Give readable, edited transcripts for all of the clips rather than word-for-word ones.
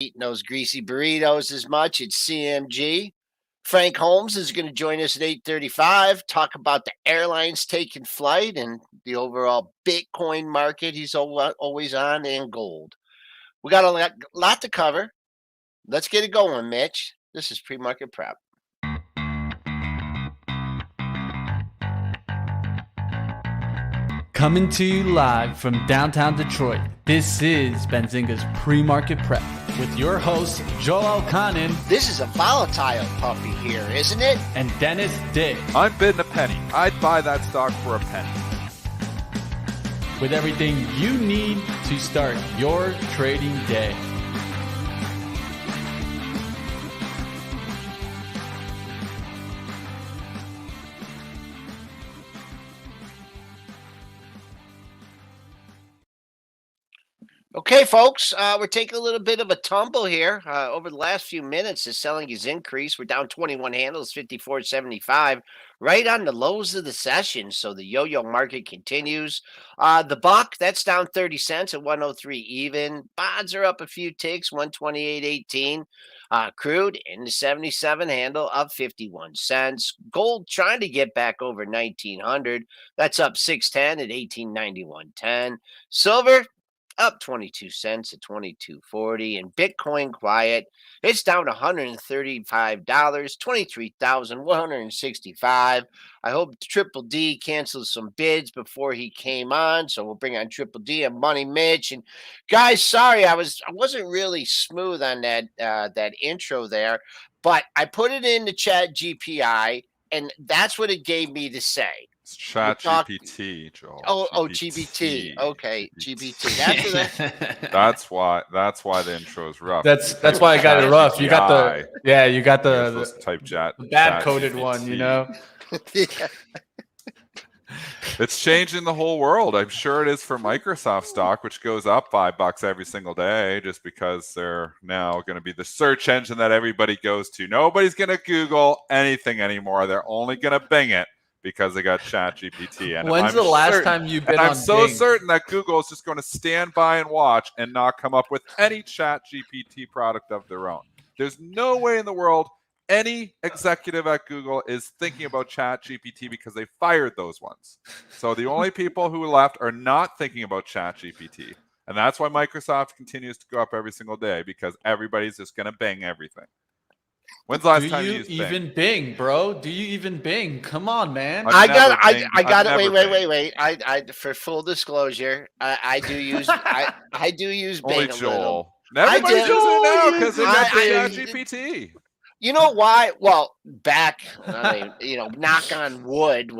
eating those greasy burritos as much. It's CMG. Frank Holmes is going to join us at 8:35. Talk about the airlines taking flight and the overall Bitcoin market. He's always on, and gold. We got a lot to cover. Let's get it going, Mitch. This is pre-market prep. Coming to you live from downtown Detroit, this is Benzinga's Pre-Market Prep with your host, Joel Elconin. This is a volatile puppy here, isn't it? And Dennis Dick. I'm bidding a penny. I'd buy that stock for a penny. With everything you need to start your trading day. Okay, folks, we're taking a little bit of a tumble here. Over the last few minutes, the selling has increased. We're down 21 handles, 54.75, right on the lows of the session. So the yo-yo market continues. The buck, that's down 30 cents at 103 even. Bonds are up a few ticks, 128.18. Crude in the 77 handle, up 51 cents. Gold trying to get back over 1900. That's up 610 at 1891.10. Silver up 22 cents at 22.40, and Bitcoin quiet. It's down $135, 23,165. I hope Triple D cancels some bids before he came on, so we'll bring on Triple D and Money Mitch. And guys, sorry I wasn't really smooth on that intro there, but I put it in the chat GPI, and that's what it gave me to say. It's Chat GPT, Joel. GBT. Okay, GBT. That's why the intro is rough. That's why I got it rough. You got the type chat bad coded one, you know. Yeah. It's changing the whole world. I'm sure it is for Microsoft stock, which goes up $5 every single day, just because they're now going to be the search engine that everybody goes to. Nobody's going to Google anything anymore. They're only going to Bing it, because they got Chat GPT. And when's the last time you've been on I'm so Bing? certain that Google is just going to stand by and watch and not come up with any Chat GPT product of their own. There's no way in the world any executive at Google is thinking about Chat GPT, because they fired those ones. So the only people who left are not thinking about Chat GPT. And that's why Microsoft continues to go up every single day, because everybody's just going to Bing everything. When's the last time you used even Bing, bro? Do you even Bing? Come on, man. I got it. Wait. I for full disclosure, I do use I do use Bing. Only Joel. Everybody's using it now because they got the GPT. You know why? Well, back, knock on wood,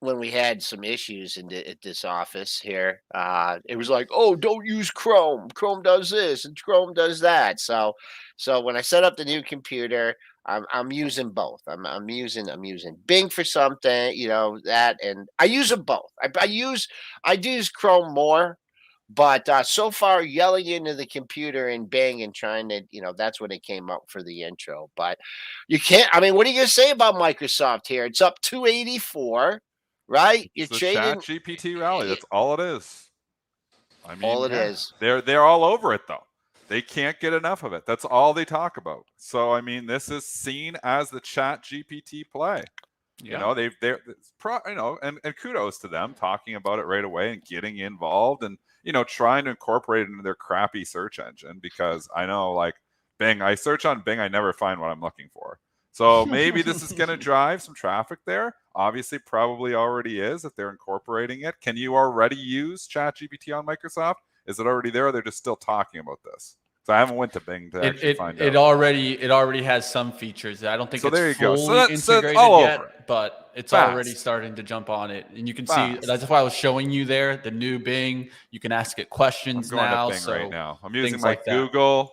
when we had some issues at this office here, it was like, oh, don't use Chrome. Chrome does this and Chrome does that. So when I set up the new computer, I'm using both. I'm using Bing for something, that, and I use them both. I use Chrome more. But so far, yelling into the computer and Bing and trying to, that's what it came up for the intro. But you can't. I mean, what are you going to say about Microsoft here? It's up 284, right? It's the Chat GPT rally. That's all it is. I mean, all it is. They're all over it though. They can't get enough of it. That's all they talk about. So I mean, this is seen as the Chat GPT play. Yeah. And kudos to them talking about it right away and getting involved and trying to incorporate it into their crappy search engine, because I know, like Bing, I search on Bing, I never find what I'm looking for. So maybe this is going to drive some traffic there. Obviously, probably already is if they're incorporating it. Can you already use ChatGPT on Microsoft? Is it already there, or they're just still talking about this? So I haven't went to Bing to actually find out. It already has some features. I don't think it's fully integrated yet, but it's already starting to jump on it. And you can see, that's why I was showing you there, the new Bing. You can ask it questions now. I'm going to Bing right now. I'm using my Google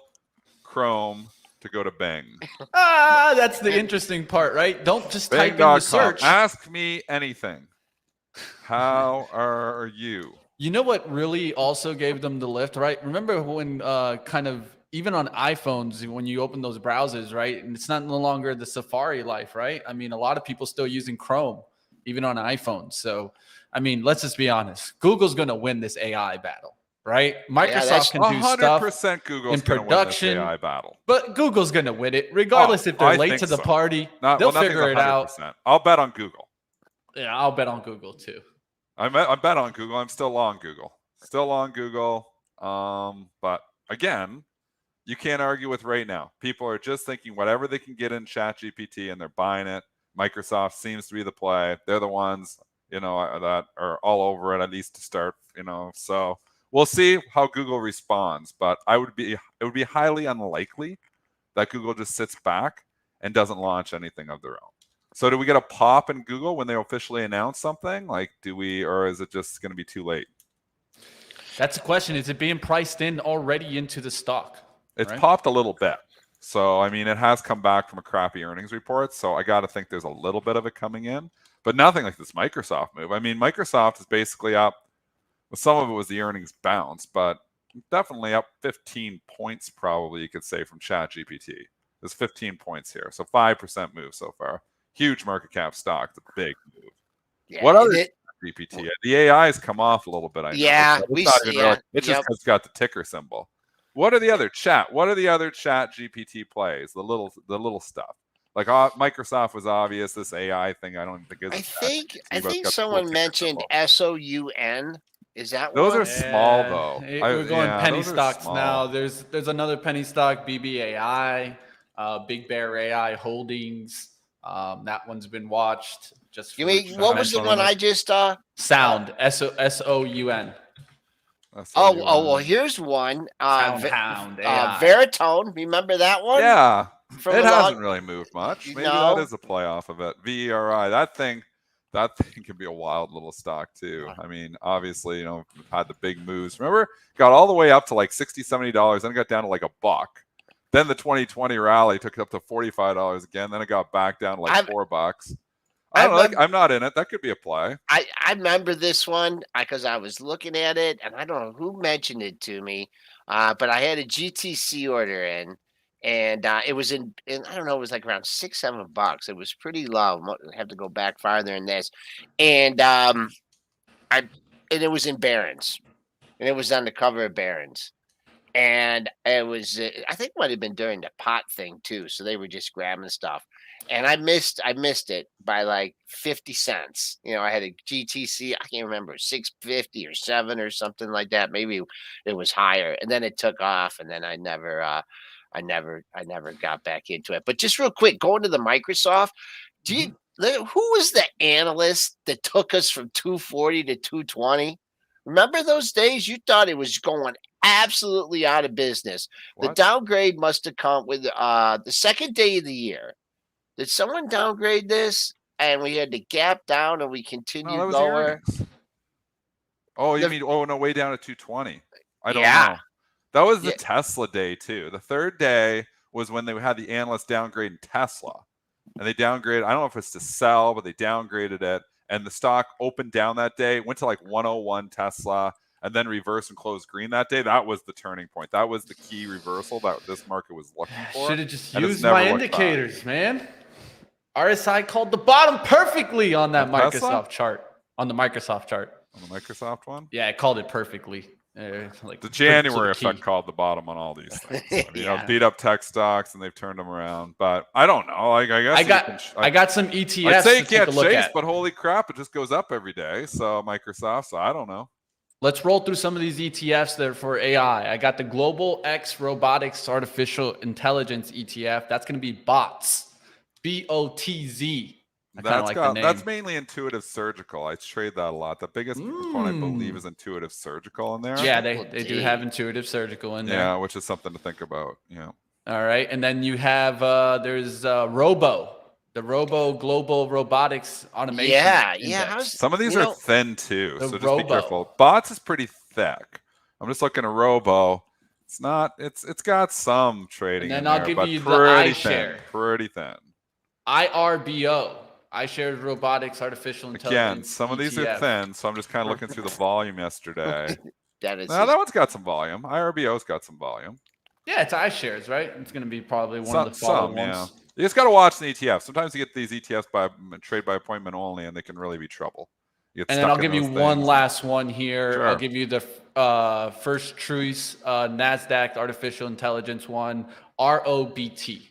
Chrome to go to Bing. That's the interesting part, right? Don't just type in the search. Ask me anything. How are you? You know what really also gave them the lift, right? Remember when kind of even on iPhones, when you open those browsers, right? And it's no longer the Safari life, right? I mean, a lot of people still using Chrome, even on iPhones. So, I mean, let's just be honest. Google's going to win this AI battle. right? Microsoft can do stuff 100% Google's in production, AI battle. but Google's going to win it, regardless if they're late to the party. They'll figure it out. I'll bet on Google. Yeah, I'll bet on Google too. I bet on Google. I'm still long Google. But again, you can't argue with right now. People are just thinking whatever they can get in ChatGPT and they're buying it. Microsoft seems to be the play. They're the ones, that are all over it, at least to start, So we'll see how Google responds. But it would be highly unlikely that Google just sits back and doesn't launch anything of their own. So do we get a pop in Google when they officially announce something? Or is it just going to be too late? That's the question. Is it being priced in already into the stock? It's popped a little bit. So, it has come back from a crappy earnings report. So I got to think there's a little bit of it coming in, but nothing like this Microsoft move. Microsoft is basically up. Well, some of it was the earnings bounce, but definitely up 15 points, probably you could say, from ChatGPT. There's 15 points here. So 5% move so far. Huge market cap stock. It's a big move. Yeah, what other GPT? The AI has come off a little bit. I know. Yeah, it's just it's got the ticker symbol. What are the other chat GPT plays? The little stuff. Like Microsoft was obvious. This AI thing, I don't think is. I think someone mentioned SOUN. Is that those one? are small though? We're going penny stocks now. There's another penny stock, BBAI, Big Bear AI Holdings. That one's been watched. What was the one I just Sound SOUN. Well, here's one. Hound. Veritone. Remember that one? Yeah. It hasn't really moved much. Maybe that is a play off of it. VERI. That thing can be a wild little stock too. Obviously, had the big moves. Remember, got all the way up to like $60, $70, then it got down to like $1. Then the 2020 rally took it up to $45 again. Then it got back down to like $4. I'm not in it. That could be a play. I remember this one because I was looking at it, and I don't know who mentioned it to me, but I had a GTC order in, and it was in I don't know, it was like around $6, $7. It was pretty low. I have to go back farther than this, and it was in Barron's, and it was on the cover of Barron's. And it was, I think it might have been during the pot thing too. So they were just grabbing stuff, and I missed it by like 50 cents. I had a GTC. I can't remember, 650 or 7 or something like that. Maybe it was higher, and then it took off, and then I never got back into it. But just real quick, going to the Microsoft, who was the analyst that took us from 240 to 220? Remember those days? You thought it was going absolutely out of business. What? The downgrade must have come with the second day of the year. Did someone downgrade this? And we had to gap down, and we continued lower. Way down to 220. I don't know. That was the Tesla day too. The third day was when they had the analysts downgrading Tesla, and they downgraded. I don't know if it's to sell, but they downgraded it. And the stock opened down that day, went to like 101 Tesla, and then reversed and closed green that day. That was the turning point. That was the key reversal that this market was looking for. Should have just used my indicators, man. RSI called the bottom perfectly on that Microsoft chart. On the Microsoft chart. On the Microsoft one? Yeah, it called it perfectly. The January effect called the bottom on all these things. Beat up tech stocks, and they've turned them around. But I don't know. I guess I got some ETFs. I'd say you can't chase, but holy crap, it just goes up every day. So Microsoft. So I don't know. Let's roll through some of these ETFs that are for AI. I got the Global X Robotics Artificial Intelligence ETF. That's going to be BOTZ. BOTZ. That's mainly Intuitive Surgical. I trade that a lot. The biggest component, I believe, is Intuitive Surgical in there. Yeah, they do have Intuitive Surgical in there. Yeah, which is something to think about. Yeah. All right, and then you have there's Robo, the Robo Global Robotics Automation. Yeah. Some of these are thin too, so just be careful. BOTZ is pretty thick. I'm just looking at Robo. It's not. It's got some trading. And then I'll give you the iShare. Pretty thin. IRBO. iShares Robotics Artificial Intelligence. Again, some of these are thin, so I'm just kind of looking through the volume yesterday. That one's got some volume. IRBO's got some volume. Yeah, it's iShares, right? It's going to be probably one of the follow-ones. Yeah. You just got to watch the ETF. Sometimes you get these ETFs trade by appointment only, and they can really be trouble. You get and then stuck I'll in give you those one things. last one here. Sure. I'll give you the First Choice NASDAQ Artificial Intelligence one, ROBT.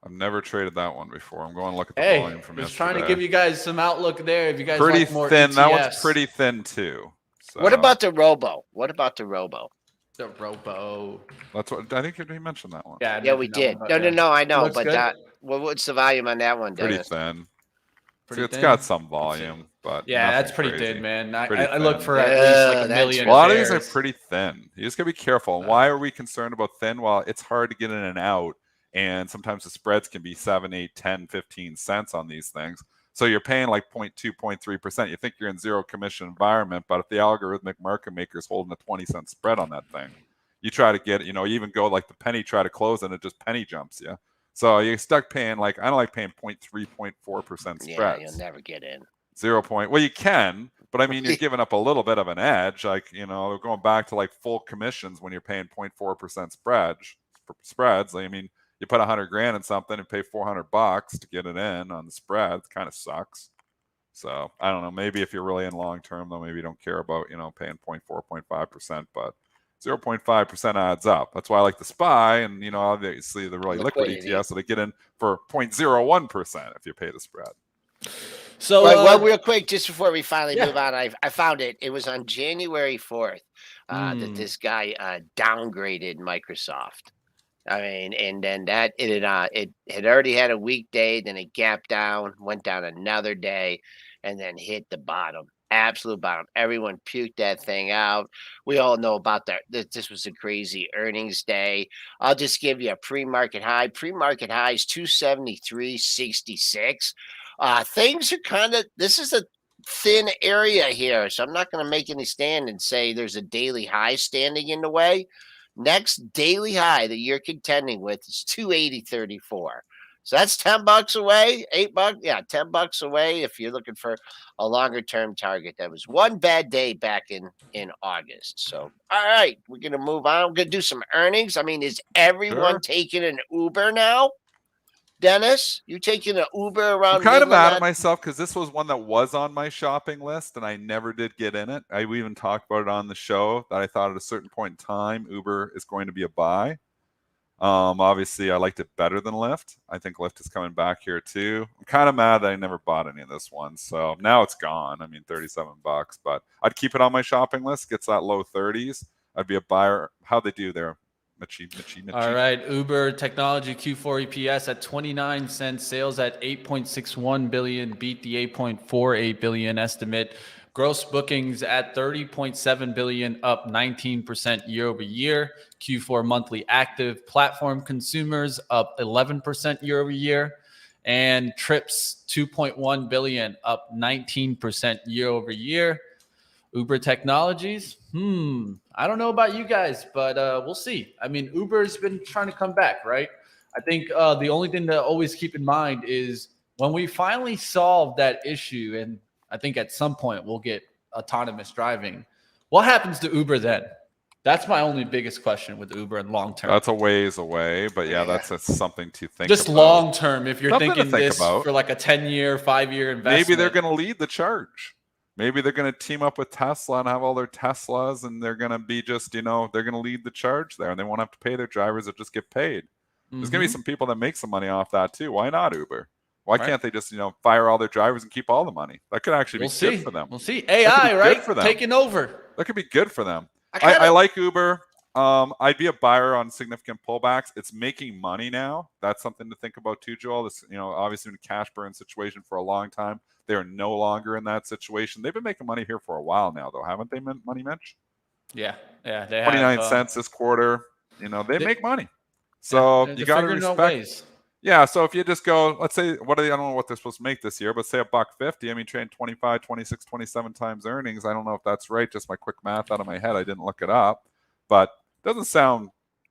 I've never traded that one before. I'm going to look at the Hey, volume from just yesterday. trying to give you guys some outlook there. If you guys pretty like more thin. ETFs. That one's pretty thin too. So. What about the Robo? What about the Robo? The Robo. That's what I think you mentioned that one. Yeah, we did. No, I know. But that, what's the volume on that one, Dennis? Pretty thin. It's got some volume, but yeah, that's pretty crazy. thin, man. I look for at least like a million. A lot of these are pretty thin. You just gotta be careful. No. Why are we concerned about thin? Well, it's hard to get in and out, and sometimes the spreads can be 7, 8, 10, 15 cents on these things. So you're paying like 0.2, 0.3%. You think you're in zero commission environment, but if the algorithmic market maker is holding a 20-cent spread on that thing, you try to get, you even go like the penny, try to close, and it just penny jumps you. So you're stuck paying I don't like paying 0.3, 0.4% spreads. Yeah, you'll never get in. 0. Well, you can, but I mean, you're giving up a little bit of an edge. Going back to like full commissions when you're paying 0.4% spreads. I mean, you put 100 grand in something and pay $400 to get it in on the spread. It kind of sucks. So I don't know. Maybe if you're really in long term, though, maybe you don't care about paying 0.4, 0.5%, but 0.5% adds up. That's why I like the SPY, and obviously the really liquid ETFs, so they get in for 0.01% if you pay the spread. So, well, real quick, just before we finally move on, I found it. It was on January 4th that this guy downgraded Microsoft. I mean, and then that it had already had a weak day, then it gapped down, went down another day, and then hit the bottom. Absolute bottom. Everyone puked that thing out. We all know about that. This was a crazy earnings day. I'll just give you a pre-market high. Pre-market high is 273.66. Things are this is a thin area here, so I'm not going to make any stand and say there's a daily high standing in the way. Next daily high that you're contending with is 280.34. So that's $10 away, $8. Yeah, $10 away if you're looking for a longer term target. That was one bad day back in August. So, all right, we're going to move on. We're going to do some earnings. I mean, is everyone taking an Uber now? Dennis, you taking an Uber around? I'm kind of mad at myself because this was one that was on my shopping list and I never did get in it. We even talked about it on the show that I thought at a certain point in time Uber is going to be a buy. Obviously, I liked it better than Lyft. I think Lyft is coming back here too. I'm kind of mad that I never bought any of this one. So now it's gone. I mean, $37, but I'd keep it on my shopping list. Gets that low 30s. I'd be a buyer. How'd they do there? Mitchie. All right, Uber Technology Q4 EPS at 29 cents, sales at 8.61 billion, beat the 8.48 billion estimate. Gross bookings at 30.7 billion, up 19% year over year. Q4 monthly active platform consumers up 11% year over year. And trips 2.1 billion, up 19% year over year. Uber Technologies, I don't know about you guys, but we'll see. I mean, Uber's been trying to come back, right? I think the only thing to always keep in mind is when we finally solve that issue, and I think at some point we'll get autonomous driving, what happens to Uber then? That's my only biggest question with Uber in long term. That's a ways away, but that's something to think just about. Long term, if you're thinking this for like a 10-year, 5-year investment. Maybe they're going to lead the charge. Maybe they're going to team up with Tesla and have all their Teslas, and they're going to be just, they're going to lead the charge there, and they won't have to pay their drivers; they'll just get paid. There's going to be some people that make some money off that too. Why not Uber? Why can't they just, fire all their drivers and keep all the money? That could actually be good for them. We'll see. AI, right? Taking over. That could be good for them. I like Uber. I'd be a buyer on significant pullbacks. It's making money now. That's something to think about too, Joel. This, obviously in a cash burn situation for a long time. They are no longer in that situation. They've been making money here for a while now, though, haven't they, Money Mitch? Yeah. They 29 cents this quarter. They make money. So you got to respect. Yeah, so if you just go, let's say, I don't know what they're supposed to make this year, but say $1.50. I mean, trading 25, 26, 27 times earnings. I don't know if that's right. Just my quick math out of my head. I didn't look it up. But it doesn't sound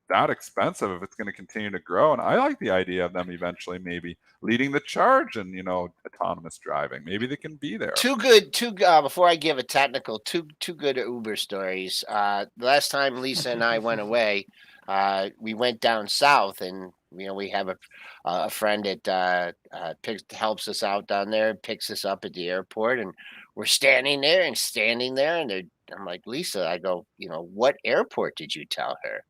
that expensive if it's going to continue to grow. And I like the idea of them eventually maybe leading the charge in, autonomous driving. Maybe they can be there. Before I give a technical, two good Uber stories. Last time Lisa and I went away, we went down south, and we have a friend that helps us out down there, picks us up at the airport, and we're standing there, and I'm like, Lisa, I go, what airport did you tell her?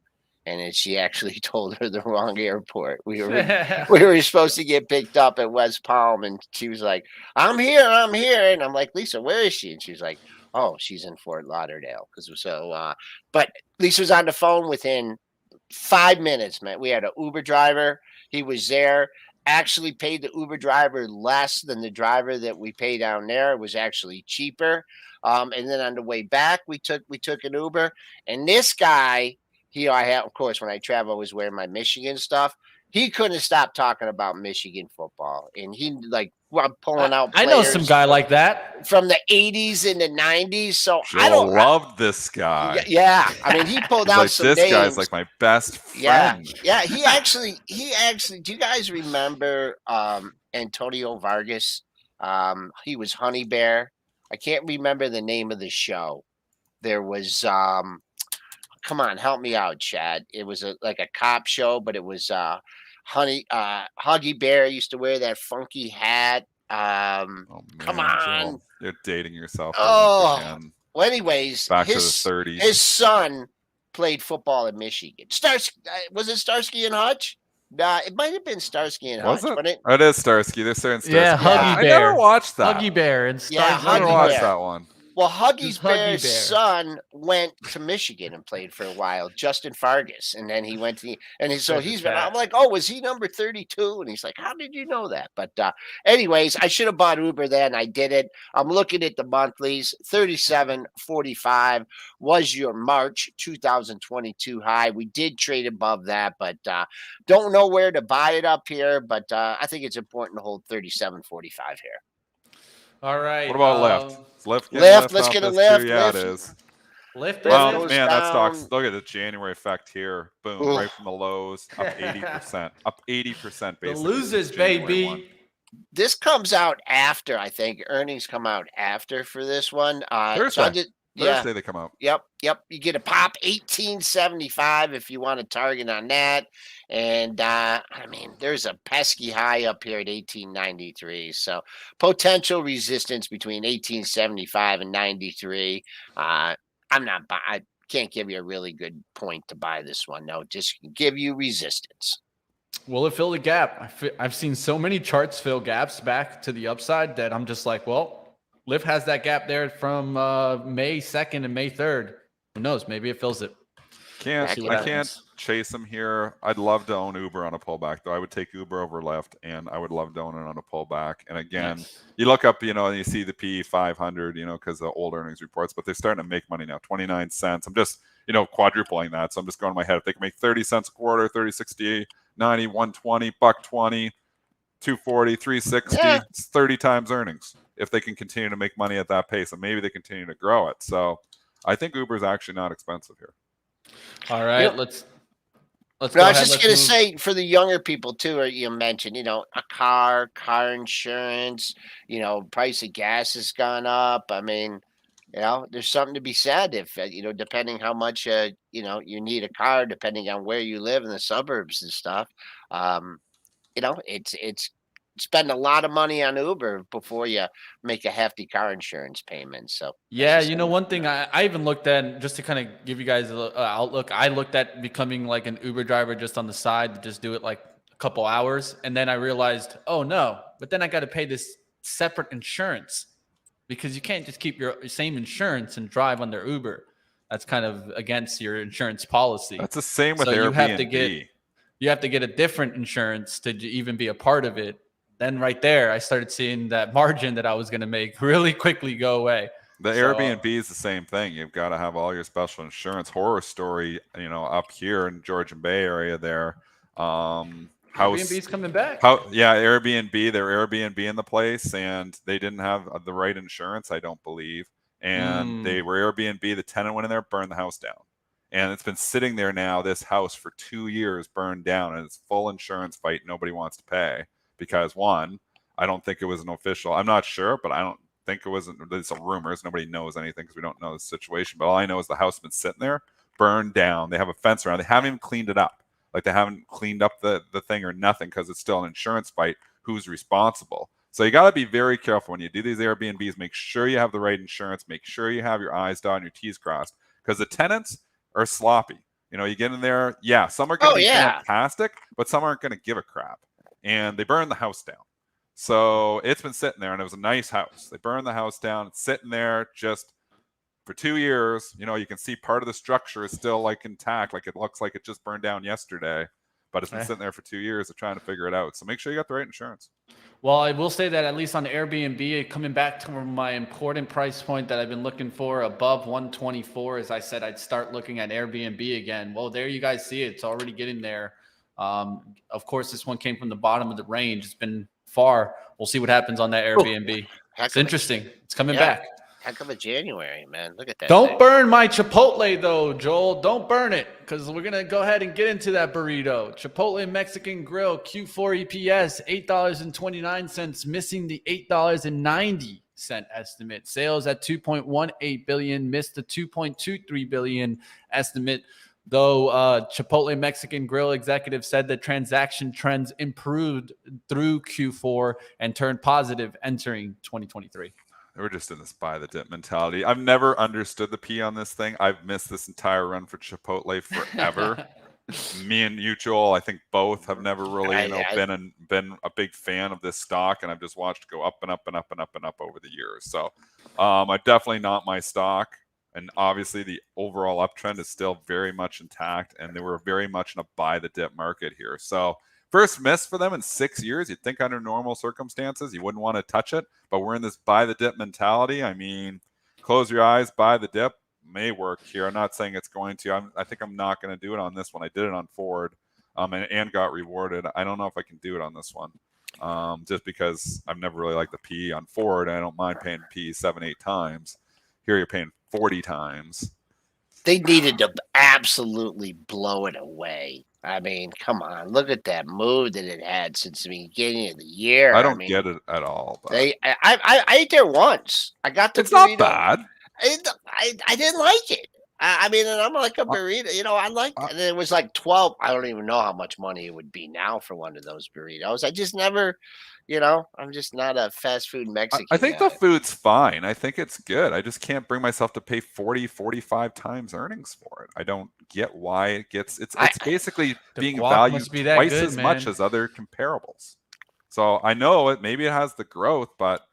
And then she actually told her the wrong airport. We were supposed to get picked up at West Palm, and she was like, I'm here," and I'm like, Lisa, where is she? And she's like, oh, she's in Fort Lauderdale. But Lisa was on the phone within 5 minutes, man. We had an Uber driver. He was there. Actually paid the Uber driver less than the driver that we pay down there. It was actually cheaper. And then on the way back, we took an Uber. And this guy, of course, when I travel, I was wearing my Michigan stuff. He couldn't stop talking about Michigan football, and he pulling out. I know some guy like that from the 80s and the 90s. So Joel loved this guy. Yeah, I mean, he pulled out some this names. Guy's like my best friend. Yeah. He actually. Do you guys remember Antonio Vargas? He was Honey Bear. I can't remember the name of the show. There was come on, help me out, Chad. It was like a cop show, but it was Huggy Bear used to wear that funky hat. Come on, Joel, you're dating yourself. Well, anyways, back to the 30s. His son played football at Michigan. Was it Starsky and Hutch? Nah, it might have been Starsky and Hutch. Was it? It is Starsky. They're saying Starsky. Yeah, Huggy Bear. I never watched that. Huggy Bear and Starsky. Yeah, I never watched that one. Well, Huggy Bear's son went to Michigan and played for a while, Justin Fargas, and then he went to he's been. I'm like, oh, was he number 32? And he's like, how did you know that? But anyways, I should have bought Uber then. I did it. I'm looking at the monthlies. 37.45 was your March 2022 high. We did trade above that, but don't know where to buy it up here. But I think it's important to hold 37.45 here. All right. What about Lyft? Let's get a Lyft. Yeah, it is. Lyft. Well, man, that stock's. Look at the January effect here. Boom! Right from the lows, up 80%. Up 80%. Basically, the losers, baby. This comes out after, I think. Earnings come out after for this one. Thursday. Thursday they come out. Yep. You get a pop 1875 if you want a target on that. And I mean, there's a pesky high up here at 1893. So potential resistance between 1875 and 93. I can't give you a really good point to buy this one. No, just give you resistance. Will it fill the gap? I've seen so many charts fill gaps back to the upside that I'm just like, well, Lyft has that gap there from May 2nd and May 3rd. Who knows? Maybe it fills it. I can't chase them here. I'd love to own Uber on a pullback, though. I would take Uber over Lyft, and I would love to own it on a pullback. And again, you look up, and you see the PE 500, because of old earnings reports, but they're starting to make money now, 29 cents. I'm just, quadrupling that. So I'm just going in my head. If they can make 30 cents a quarter, 30.68, 90, 120, $1.20, 240, 360, it's 30 times earnings if they can continue to make money at that pace, and maybe they continue to grow it. So I think Uber is actually not expensive here. All right, let's I was just going to say, for the younger people too, you mentioned, a car insurance, price of gas has gone up. I mean, there's something to be said if, depending how much, you need a car, depending on where you live in the suburbs and stuff. It's spend a lot of money on Uber before you make a hefty car insurance payment. So one thing I even looked at, just to kind of give you guys an outlook, I looked at becoming like an Uber driver just on the side to just do it like a couple hours. And then I realized, oh no, but then I got to pay this separate insurance because you can't just keep your same insurance and drive under Uber. That's kind of against your insurance policy. That's the same with Airbnb. You have to get a different insurance to even be a part of it. Then right there, I started seeing that margin that I was going to make really quickly go away. Airbnb is the same thing. You've got to have all your special insurance. Horror story, up here in Georgian Bay area there. Airbnb's coming back. Airbnb. They're Airbnb in the place, and they didn't have the right insurance, I don't believe. And they were Airbnb. The tenant went in there, burned the house down. And it's been sitting there now, this house, for 2 years, burned down, and it's full insurance fight. Nobody wants to pay. Because one, I don't think it was an official. I'm not sure, but I don't think it wasn't. There's some rumors. Nobody knows anything because we don't know the situation. But all I know is the house has been sitting there, burned down. They have a fence around. They haven't even cleaned it up. Like they haven't cleaned up the thing or nothing because it's still an insurance fight. Who's responsible? So you got to be very careful when you do these Airbnbs. Make sure you have the right insurance. Make sure you have your I's dotted and your T's crossed, because the tenants are sloppy. You know, you get in there. Yeah, some are going to be fantastic, but some aren't going to give a crap. And they burn the house down. So it's been sitting there, and it was a nice house. They burned the house down. It's sitting there just for 2 years. You know, you can see part of the structure is still like intact. Like it looks like it just burned down yesterday, but it's been sitting there for 2 years. They're trying to figure it out. So make sure you got the right insurance. Well, I will say that at least on Airbnb, coming back to my important price point that I've been looking for above 124, as I said, I'd start looking at Airbnb again. Well, there you guys see it. It's already getting there. Of course, this one came from the bottom of the range. It's been far. We'll see what happens on that Airbnb. It's interesting. It's coming back. Heck of a January, man. Look at that. Don't burn my Chipotle, though, Joel. Don't burn it, because we're going to go ahead and get into that burrito. Chipotle Mexican Grill, Q4 EPS, $8.29, missing the $8.90 estimate. Sales at $2.18 billion, missed the $2.23 billion estimate. Though Chipotle Mexican Grill executive said that transaction trends improved through Q4 and turned positive entering 2023. We're just in this buy the dip mentality. I've never understood the P on this thing. I've missed this entire run for Chipotle forever. Me and you, Joel, I think both have never really, been a big fan of this stock, and I've just watched it go up and up and up and up and up over the years. So, I definitely not my stock. And obviously, the overall uptrend is still very much intact, and they were very much in a buy the dip market here. So, first miss for them in 6 years. You'd think under normal circumstances you wouldn't want to touch it, but we're in this buy the dip mentality. I mean, close your eyes, buy the dip may work here. I'm not saying it's going to. I think I'm not going to do it on this one. I did it on Ford, and got rewarded. I don't know if I can do it on this one, just because I've never really liked the P on Ford. And I don't mind paying P 7-8 times. Here you're paying 40 times. They needed to absolutely blow it away. I mean, come on, look at that move that it had since the beginning of the year. I don't get it at all. I ate there once. I got the burrito. It's not bad. I didn't like it. I mean, and I'm like a burrito, I like it. And it was like 12. I don't even know how much money it would be now for one of those burritos. I just never, I'm just not a fast food Mexican I think guy. the food's fine. I think it's good. I just can't bring myself to pay 40, 45 times earnings for it. I don't get why it gets, it's basically being valued twice as much as other comparables. So I know maybe it has the growth, but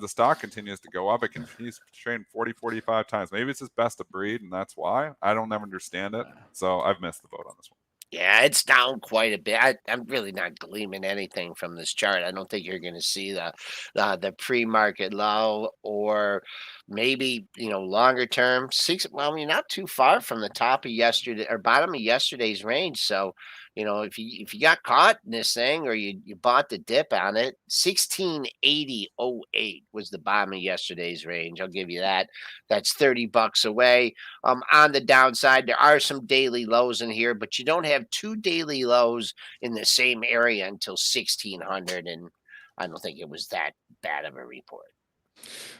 the stock continues to go up. It continues to trade 40, 45 times. Maybe it's his best of breed, and that's why. I don't ever understand it. So I've missed the boat on this one. Yeah, it's down quite a bit. I'm really not gleaming anything from this chart. I don't think you're going to see the pre-market low, or maybe longer term not too far from the top of yesterday or bottom of yesterday's range. So if you got caught in this thing, or you bought the dip on it, 1680.08 was the bottom of yesterday's range. I'll give you that. That's $30 away. On the downside, there are some daily lows in here, but you don't have two daily lows in the same area until 1600, and I don't think it was that bad of a report.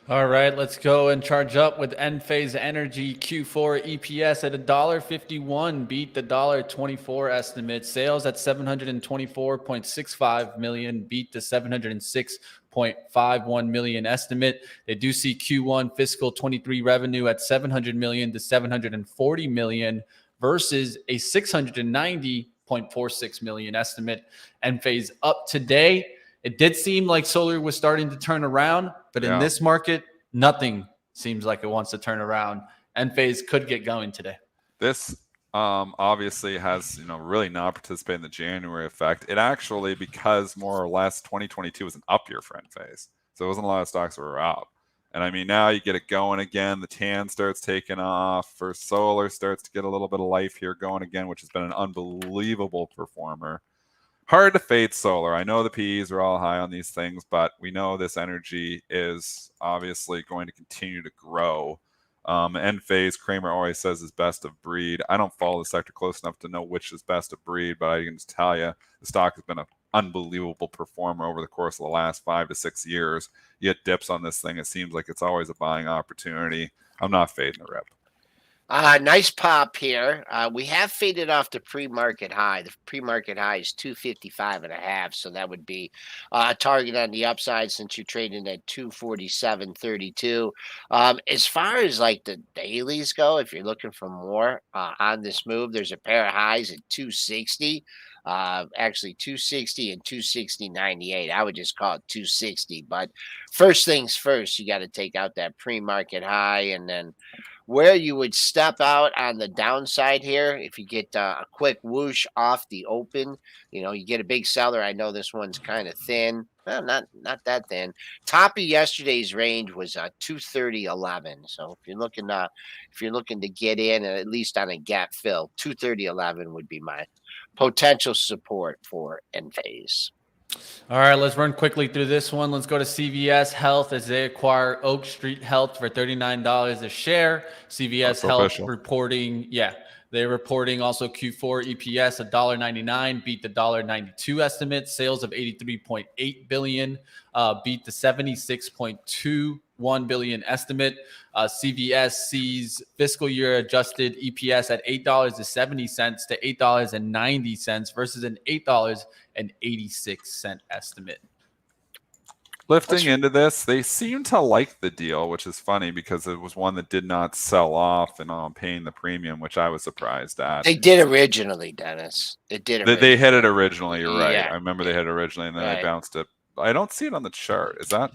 All right, let's go and charge up with Enphase Energy. Q4 EPS at $1.51, beat the $1.24 estimate. Sales at $724.65 million, beat the $706.51 million estimate. They do see Q1 fiscal 23 revenue at $700 million to $740 million versus a $690.46 million estimate. Enphase up today. It did seem like solar was starting to turn around, but in this market, nothing seems like it wants to turn around. Enphase could get going today. This obviously has, really not participated in the January effect. It actually, because more or less 2022 was an up year for Enphase. So it wasn't a lot of stocks that were up. And I mean, now you get it going again. The tan starts taking off. First solar starts to get a little bit of life here going again, which has been an unbelievable performer. Hard to fade solar. I know the PEs are all high on these things, but we know this energy is obviously going to continue to grow. Enphase, Kramer always says, is best of breed. I don't follow the sector close enough to know which is best of breed, but I can just tell you the stock has been an unbelievable performer over the course of the last 5 to 6 years. You get dips on this thing. It seems like it's always a buying opportunity. I'm not fading the rip. Nice pop here. We have faded off the pre-market high. The pre-market high is 255.5, so that would be a target on the upside since you're trading at 247.32. As far as like the dailies go, if you're looking for more on this move, there's a pair of highs at 260. Actually 260 and 260.98. I would just call it 260. But first things first, you got to take out that pre-market high, and then where you would step out on the downside here, if you get a quick whoosh off the open, you get a big seller. I know this one's kind of thin. Well, not that thin. Top of yesterday's range was 230.11. So if you're looking to get in at least on a gap fill, 230.11 would be my potential support for Enphase. All right, let's run quickly through this one. Let's go to CVS Health as they acquire Oak Street Health for $39 a share. CVS Health official. They're reporting also Q4 EPS $1.99, beat the $1.92 estimate. Sales of $83.8 billion, beat the $76.21 billion estimate. CVS sees fiscal year adjusted EPS at $8.70 to $8.90 versus an $8.86 estimate. Lifting into this, they seem to like the deal, which is funny because it was one that did not sell off and paying the premium, which I was surprised at. They did originally, Dennis. It did. They hit it originally. You're right. I remember they hit it originally, and then they bounced it. I don't see it on the chart. Is that?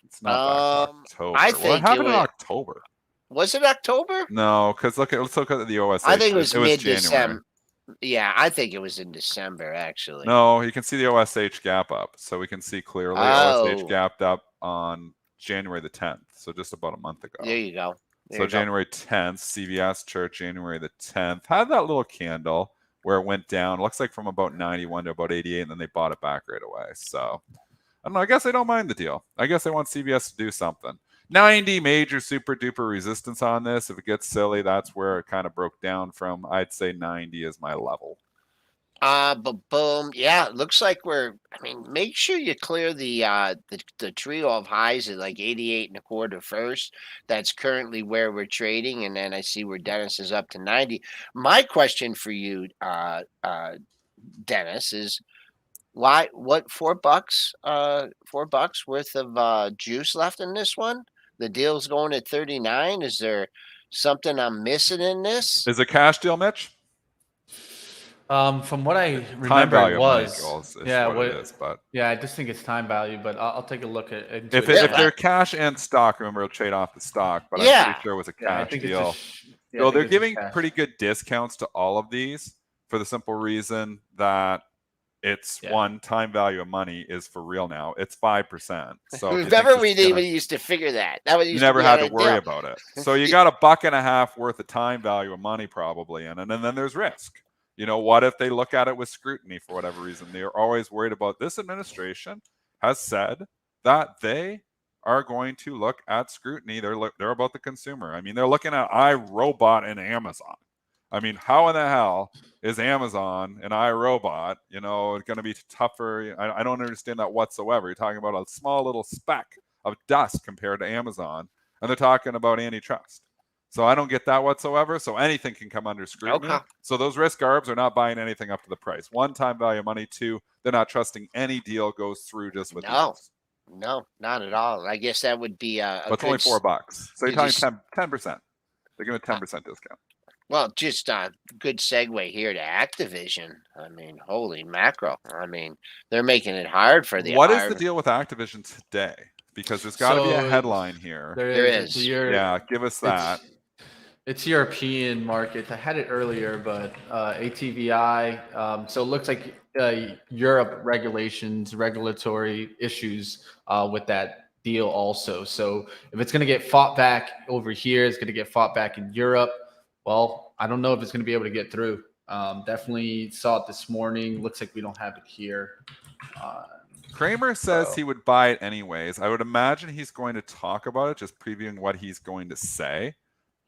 It's not back to October. I think what happened in October? Was it October? No, because let's look at the OSH. I think it was mid-December. Yeah, I think it was in December, actually. No, you can see the OSH gap up. So we can see clearly OSH gapped up on January the 10th. So just about a month ago. There you go. January 10th, CVS chart, January the 10th, had that little candle where it went down. Looks like from about 91 to about 88, and then they bought it back right away. So I don't know. I guess they don't mind the deal. I guess they want CVS to do something. 90 major super duper resistance on this. If it gets silly, that's where it kind of broke down from. I'd say 90 is my level. But boom, yeah, it looks like make sure you clear the trio of highs at like 88.25 first. That's currently where we're trading, and then I see where Dennis is up to 90. My question for you, Dennis, is what $4 worth of juice left in this one? The deal's going at 39. Is there something I'm missing in this? Is it a cash deal, Mitch? From what I remember, it was. I just think it's time value, but I'll take a look at it. If they're cash and stock, remember, it'll trade off the stock, but I'm pretty sure it was a cash deal. So they're giving pretty good discounts to all of these for the simple reason that it's time value of money is for real now. It's 5%. So remember, we even used to figure that. You never had to worry about it. So you got $1.50 worth of time value of money probably in it, and then there's risk. What if they look at it with scrutiny for whatever reason? They're always worried about this administration has said that they are going to look at scrutiny. They're about the consumer. I mean, they're looking at iRobot and Amazon. I mean, how in the hell is Amazon and iRobot, going to be tougher? I don't understand that whatsoever. You're talking about a small little speck of dust compared to Amazon, and they're talking about antitrust. So I don't get that whatsoever. So anything can come under scrutiny. Okay. So those risk arbs are not buying anything up to the price. One, time value of money. Two, they're not trusting any deal goes through just with these. No, not at all. I guess that would be but it's only $4. So you're talking 10%. They're giving a 10% discount. Well, just a good segue here to Activision. I mean, holy mackerel. I mean, they're making it hard for the. What is the deal with Activision today? Because there's got to be a headline here. There is. Give us that. It's European market. I had it earlier, but ATVI. So it looks like Europe regulatory issues with that deal also. So if it's going to get fought back over here, it's going to get fought back in Europe. Well, I don't know if it's going to be able to get through. Definitely saw it this morning. Looks like we don't have it here. Kramer says he would buy it anyways. I would imagine he's going to talk about it, just previewing what he's going to say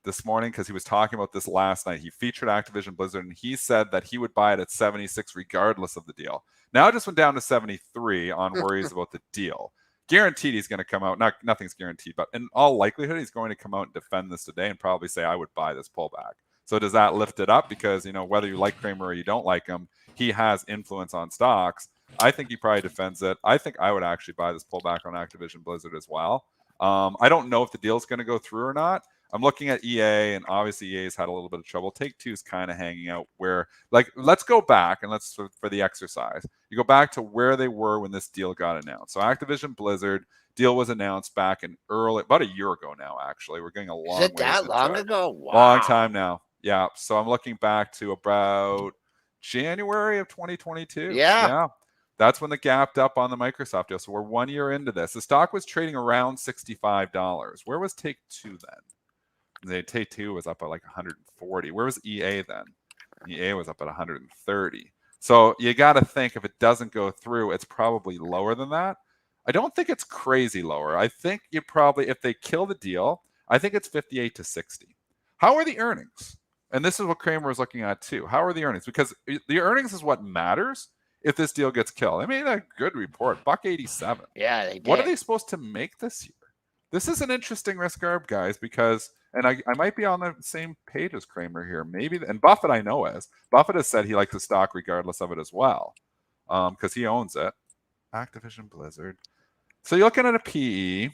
this morning, because he was talking about this last night. He featured Activision Blizzard, and he said that he would buy it at 76 regardless of the deal. Now it just went down to 73 on worries about the deal. guaranteed he's going to come out. Nothing's guaranteed, but in all likelihood, he's going to come out and defend this today and probably say, I would buy this pullback. So does that lift it up? Because, whether you like Kramer or you don't like him, he has influence on stocks. I think he probably defends it. I think I would actually buy this pullback on Activision Blizzard as well. I don't know if the deal's going to go through or not. I'm looking at EA, and obviously EA's had a little bit of trouble. Take-Two's kind of hanging out where, let's go back and let's, for the exercise, you go back to where they were when this deal got announced. So Activision Blizzard deal was announced back in about a year ago now, actually. We're getting a long way. Is it that long ago? Wow. Long time now. Yeah. So I'm looking back to about January of 2022. Yeah. That's when they gapped up on the Microsoft deal. So we're 1 year into this. The stock was trading around $65. Where was Take-Two then? Take-Two was up at like 140. Where was EA then? EA was up at 130. So you got to think if it doesn't go through, it's probably lower than that. I don't think it's crazy lower. I think you probably, if they kill the deal, I think it's 58 to 60. How are the earnings? And this is what Kramer was looking at too. How are the earnings? Because the earnings is what matters if this deal gets killed. I mean, a good report, $1.87. Yeah, they did. What are they supposed to make this year? This is an interesting risk arb, guys, because, and I might be on the same page as Kramer here, maybe, and Buffett I know is. Buffett has said he likes the stock regardless of it as well, because he owns it. Activision Blizzard. So you're looking at a PE.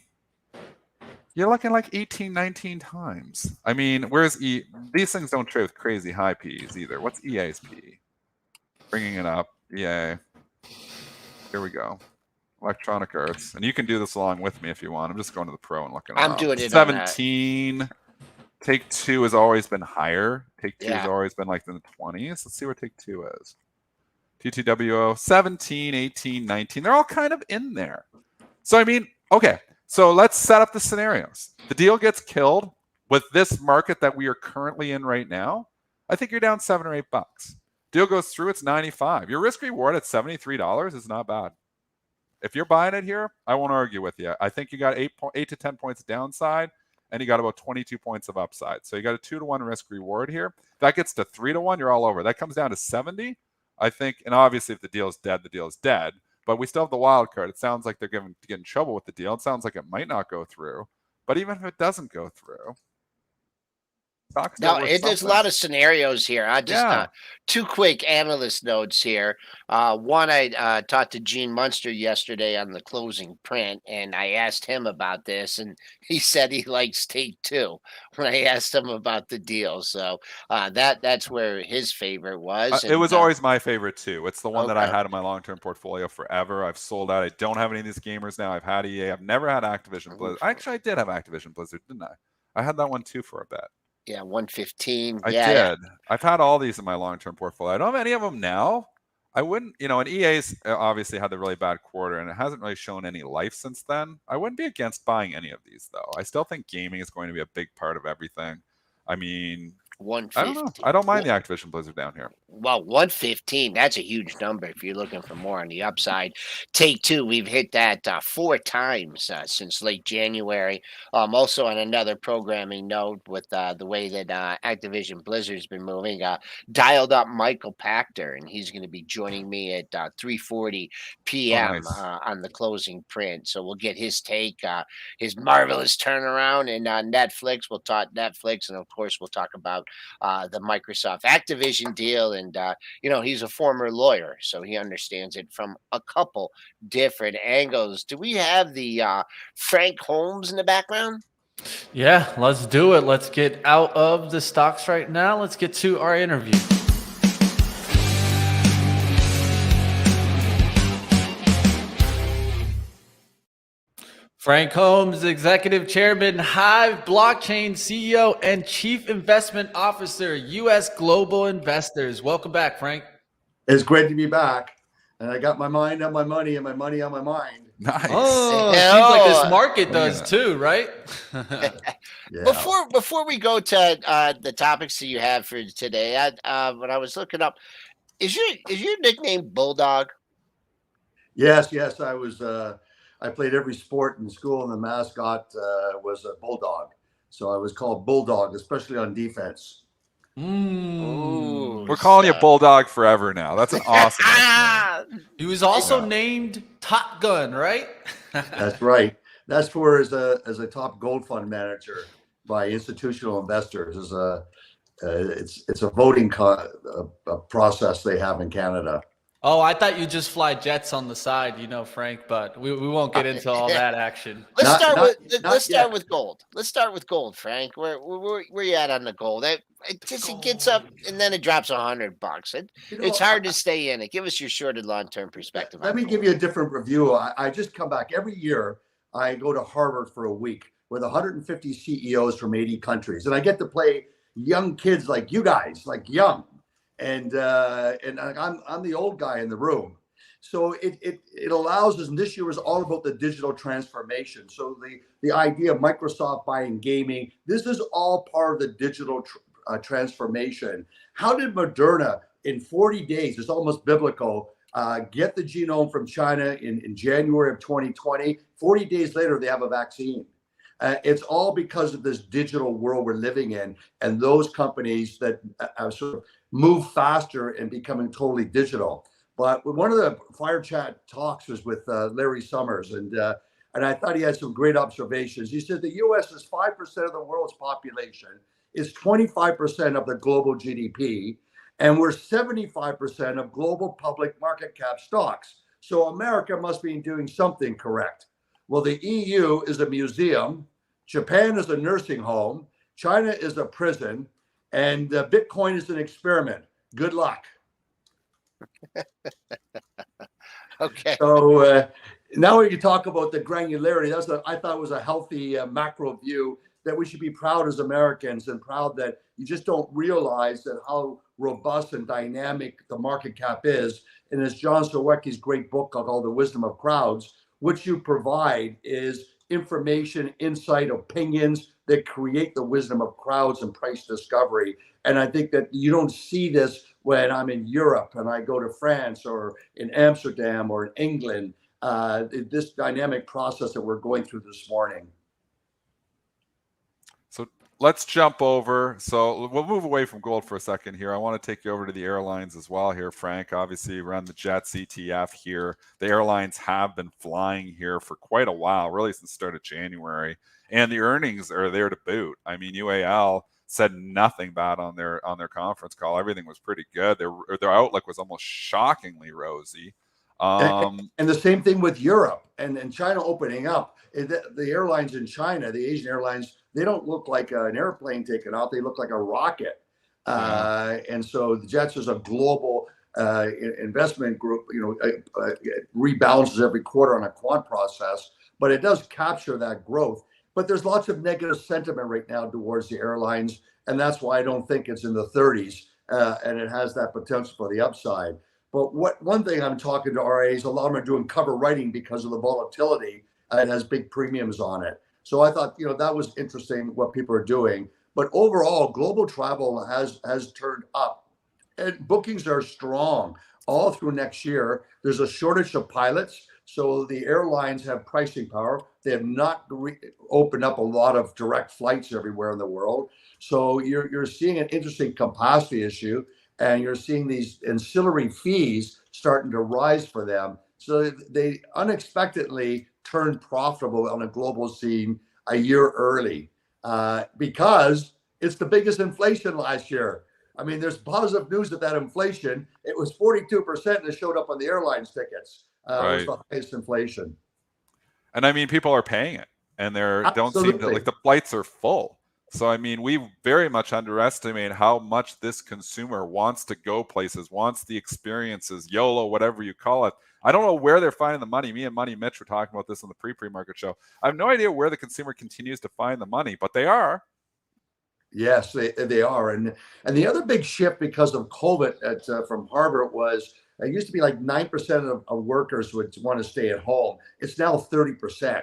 You're looking like 18, 19 times. I mean, where's these things don't trade with crazy high PEs either. What's EA's PE? Bringing it up. EA. Here we go. Electronic Arts. And you can do this along with me if you want. I'm just going to the pro and looking. I'm doing it. 17. Take-Two has always been higher. Take-Two has always been like in the 20s. Let's see where Take-Two is. TTWO. 17, 18, 19. They're all kind of in there. So, I mean, okay. So let's set up the scenarios. The deal gets killed with this market that we are currently in right now. I think you're down $7 or $8. Deal goes through, it's 95. Your risk reward at $73 is not bad. If you're buying it here, I won't argue with you. I think you got 8 to 10 points downside, and you got about 22 points of upside. So you got a 2-to-1 risk reward here. If that gets to 3-to-1, you're all over. That comes down to 70. I think, and obviously if the deal is dead, the deal is dead. But we still have the wild card. It sounds like they're getting trouble with the deal. It sounds like it might not go through. But even if it doesn't go through, no, there's a lot of scenarios here. I just 2 quick analyst notes here. One, I talked to Gene Munster yesterday on the closing print, and I asked him about this, and he said he likes Take-Two when I asked him about the deal. So that's where his favorite was. It was always my favorite too. It's the one that I had in my long-term portfolio forever. I've sold out. I don't have any of these gamers now. I've had EA. I've never had Activision Blizzard. Actually, I did have Activision Blizzard, didn't I? I had that one too for a bit. Yeah, 115. I did. I've had all these in my long-term portfolio. I don't have any of them now. I wouldn't, and EA's obviously had the really bad quarter, and it hasn't really shown any life since then. I wouldn't be against buying any of these, though. I still think gaming is going to be a big part of everything. I mean, 150. I don't know. I don't mind the Activision Blizzard down here. Well, 115, that's a huge number if you're looking for more on the upside. Take-Two, we've hit that 4 times since late January. Also on another programming note with the way that Activision Blizzard's been moving, dialed up Michael Pachter, and he's going to be joining me at 3:40 p.m. On the closing print. So we'll get his take, his marvelous turnaround, and Netflix. We'll talk Netflix, and of course we'll talk about the Microsoft Activision deal. And, he's a former lawyer, so he understands it from a couple different angles. Do we have the Frank Holmes in the background? Yeah, let's do it. Let's get out of the stocks right now. Let's get to our interview. Frank Holmes, Executive Chairman, Hive Blockchain CEO, and Chief Investment Officer, U.S. Global Investors. Welcome back, Frank. It's great to be back. And I got my mind on my money and my money on my mind. Nice. Oh, seems like this market does too, right? Yeah. Before we go to the topics that you have for today, when I was looking up, is your nickname Bulldog? Yes. I was. I played every sport in school, and the mascot was a bulldog. So I was called Bulldog, especially on defense. Ooh, we're calling you Bulldog forever now. That's an awesome nickname. He was also named Top Gun, right? That's right. That's for as a top gold fund manager by institutional investors. It's a voting a process they have in Canada. Oh, I thought you just fly jets on the side, Frank, but we won't get into all that action. Let's Not start yet. with gold. Let's start with gold, Frank. Where you at on the gold? It gets up and then it drops $100. It's hard to stay in it. Give us your short and long term perspective. Let me give you a different review. I just come back every year. I go to Harvard for a week with 150 CEOs from 80 countries, and I get to play young kids like you guys, like young, and I'm the old guy in the room. So it allows us, and this year was all about the digital transformation. So the idea of Microsoft buying gaming, this is all part of the digital transformation. How did Moderna in 40 days, it's almost biblical, get the genome from China in January of 2020? 40 days later, they have a vaccine. It's all because of this digital world we're living in, and those companies that sort of move faster and becoming totally digital. But one of the Fire Chat talks was with Larry Summers, and I thought he had some great observations. He said the U.S. is 5% of the world's population, is 25% of the global GDP, and we're 75% of global public market cap stocks. So America must be doing something correct. Well, the EU is a museum, Japan is a nursing home, China is a prison, and Bitcoin is an experiment. Good luck. Okay. So now we can talk about the granularity. I thought was a healthy macro view that we should be proud as Americans, and proud that you just don't realize that how robust and dynamic the market cap is. And as John Sawecki's great book called The Wisdom of Crowds, what you provide is information, insight, opinions that create the wisdom of crowds and price discovery. And I think that you don't see this when I'm in Europe and I go to France or in Amsterdam or in England, this dynamic process that we're going through this morning. So let's jump over. So we'll move away from gold for a second here. I want to take you over to the airlines as well here, Frank. Obviously, we're on the Jets ETF here. The airlines have been flying here for quite a while, really since the start of January. And the earnings are there to boot. I mean, UAL said nothing bad on their conference call. Everything was pretty good. Their outlook was almost shockingly rosy. And the same thing with Europe and China opening up. The airlines in China, the Asian airlines, they don't look like an airplane taking off. They look like a rocket. And so the Jets is a global investment group. It rebalances every quarter on a quant process, but it does capture that growth. But there's lots of negative sentiment right now towards the airlines, and that's why I don't think it's in the 30s, and it has that potential for the upside. But one thing I'm talking to RAs, a lot of them are doing cover writing because of the volatility. It has big premiums on it. So I thought, that was interesting what people are doing. But overall, global travel has turned up, and bookings are strong all through next year. There's a shortage of pilots, so the airlines have pricing power. They have not opened up a lot of direct flights everywhere in the world. So you're seeing an interesting capacity issue, and you're seeing these ancillary fees starting to rise for them. So they unexpectedly turned profitable on a global scene a year early because it's the biggest inflation last year. I mean, there's positive news of that inflation. It was 42% and it showed up on the airlines tickets. Right. It was the highest inflation. And I mean, people are paying it, and don't seem to, like, the flights are full. So, I mean, we very much underestimate how much this consumer wants to go places, wants the experiences, YOLO, whatever you call it. I don't know where they're finding the money. Me and Money Mitch were talking about this on the pre-market show. I have no idea where the consumer continues to find the money, but they are. Yes, they are. And the other big shift because of COVID from Harvard was it used to be like 9% of workers would want to stay at home. It's now 30%.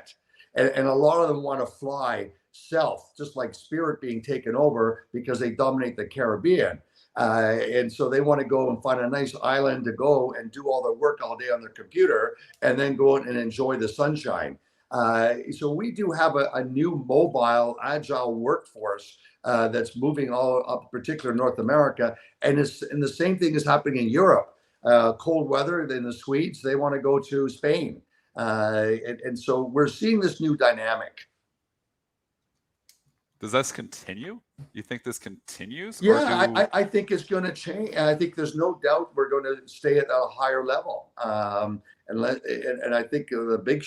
And a lot of them want to fly self, just like Spirit being taken over because they dominate the Caribbean. And so they want to go and find a nice island to go and do all their work all day on their computer and then go and enjoy the sunshine. So we do have a new mobile, agile workforce that's moving all up, particularly North America. And the same thing is happening in Europe. Cold weather, then the Swedes, they want to go to Spain. And so we're seeing this new dynamic. Does this continue? You think this continues? Yeah, I think it's going to change. I think there's no doubt we're going to stay at a higher level. And I think the big,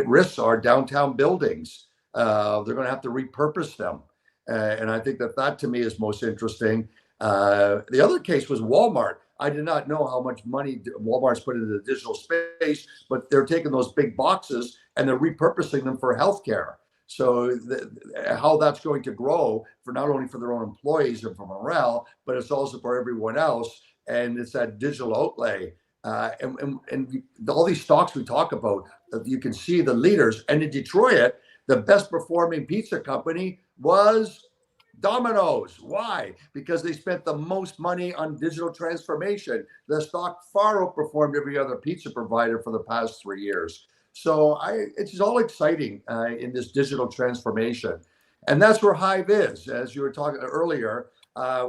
risks are downtown buildings. They're going to have to repurpose them. And I think that to me is most interesting. The other case was Walmart. I did not know how much money Walmart's put into the digital space, but they're taking those big boxes and they're repurposing them for healthcare. So how that's going to grow for not only for their own employees and for morale, but it's also for everyone else. And it's that digital outlay. And all these stocks we talk about, you can see the leaders. And in Detroit, the best performing pizza company was Domino's. Why? Because they spent the most money on digital transformation. The stock far outperformed every other pizza provider for the past 3 years. So it's all exciting in this digital transformation. And that's where Hive is. As you were talking earlier,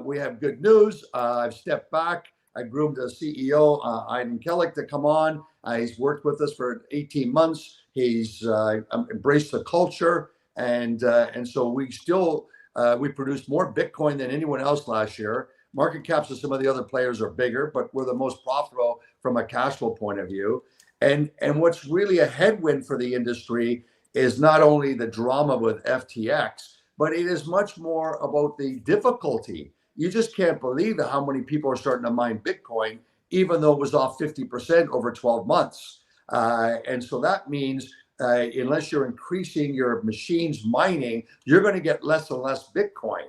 we have good news. I've stepped back. I groomed the CEO, Aiden Kellick, to come on. He's worked with us for 18 months. He's embraced the culture. And so we produced more Bitcoin than anyone else last year. Market caps of some of the other players are bigger, but we're the most profitable from a cash flow point of view. And what's really a headwind for the industry is not only the drama with FTX, but it is much more about the difficulty. You just can't believe how many people are starting to mine Bitcoin, even though it was off 50% over 12 months. And so that means unless you're increasing your machines mining, you're going to get less and less Bitcoin.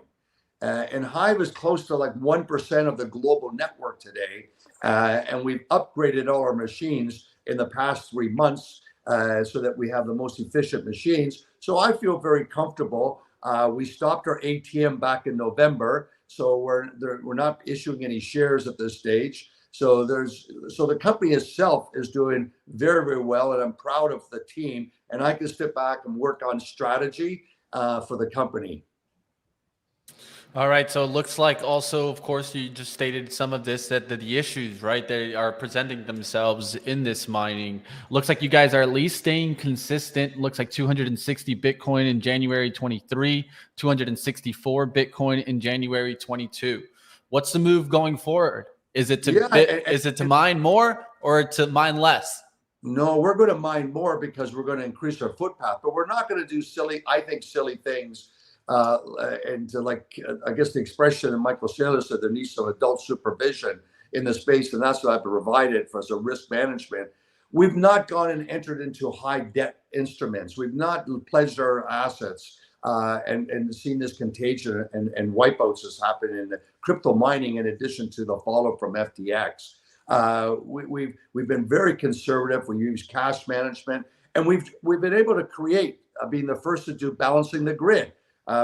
And Hive is close to like 1% of the global network today. And we've upgraded all our machines in the past 3 months so that we have the most efficient machines. So I feel very comfortable. We stopped our ATM back in November, so we're not issuing any shares at this stage. So the company itself is doing very, very well, and I'm proud of the team. And I can step back and work on strategy for the company. All right. So it looks like also, of course, you just stated some of this, that the issues, right, they are presenting themselves in this mining. Looks like you guys are at least staying consistent. Looks like 260 Bitcoin in January 23, 264 Bitcoin in January 22. What's the move going forward? Is it to mine more or to mine less? No, we're going to mine more because we're going to increase our footpath, but we're not going to do silly things. And I guess the expression that Michael Saylor said, there needs some adult supervision in the space, and that's what I've provided for us, a risk management. We've not gone and entered into high debt instruments. We've not pledged our assets and seen this contagion and wipeouts has happened in the crypto mining, in addition to the fallout from FTX. We've been very conservative. We use cash management, and we've been able to create, being the first to do balancing the grid.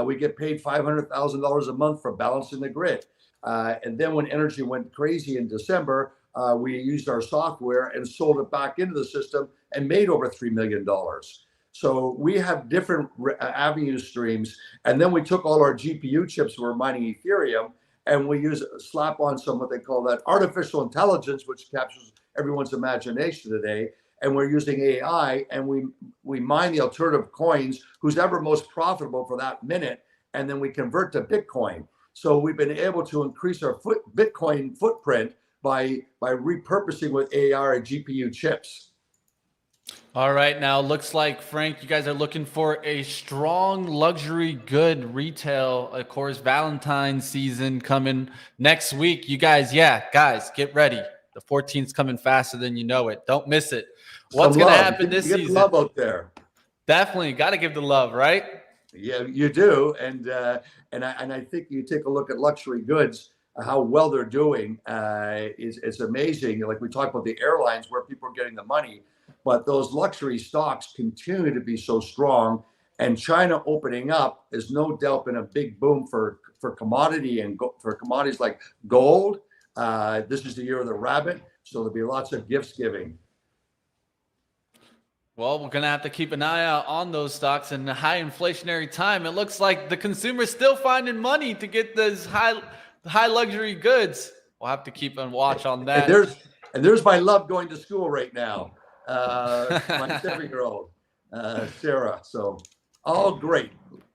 We get paid $500,000 a month for balancing the grid. And then when energy went crazy in December, we used our software and sold it back into the system and made over $3 million. So we have different avenue streams. And then we took all our GPU chips, we're mining Ethereum, and we slap on some, what they call that artificial intelligence, which captures everyone's imagination today. And we're using AI, and we mine the alternative coins, who's ever most profitable for that minute, and then we convert to Bitcoin. So we've been able to increase our Bitcoin footprint by repurposing with AI and GPU chips. All right, now looks like, Frank, you guys are looking for a strong luxury good retail. Of course, Valentine's season coming next week. You guys, get ready. The 14th's coming faster than you know it. Don't miss it. What's going to happen this season? Get love out there. Definitely got to give the love, right? Yeah, you do. And I think you take a look at luxury goods, how well they're doing. It's amazing. Like we talked about the airlines, where people are getting the money, but those luxury stocks continue to be so strong. And China opening up is no doubt been a big boom for commodity and for commodities like gold. This is the year of the rabbit, so there'll be lots of gifts giving. Well, we're going to have to keep an eye out on those stocks in a high inflationary time. It looks like the consumer's still finding money to get those high luxury goods. We'll have to keep a watch on that. And there's my love going to school right now. my 7-year-old, Sarah. So all great.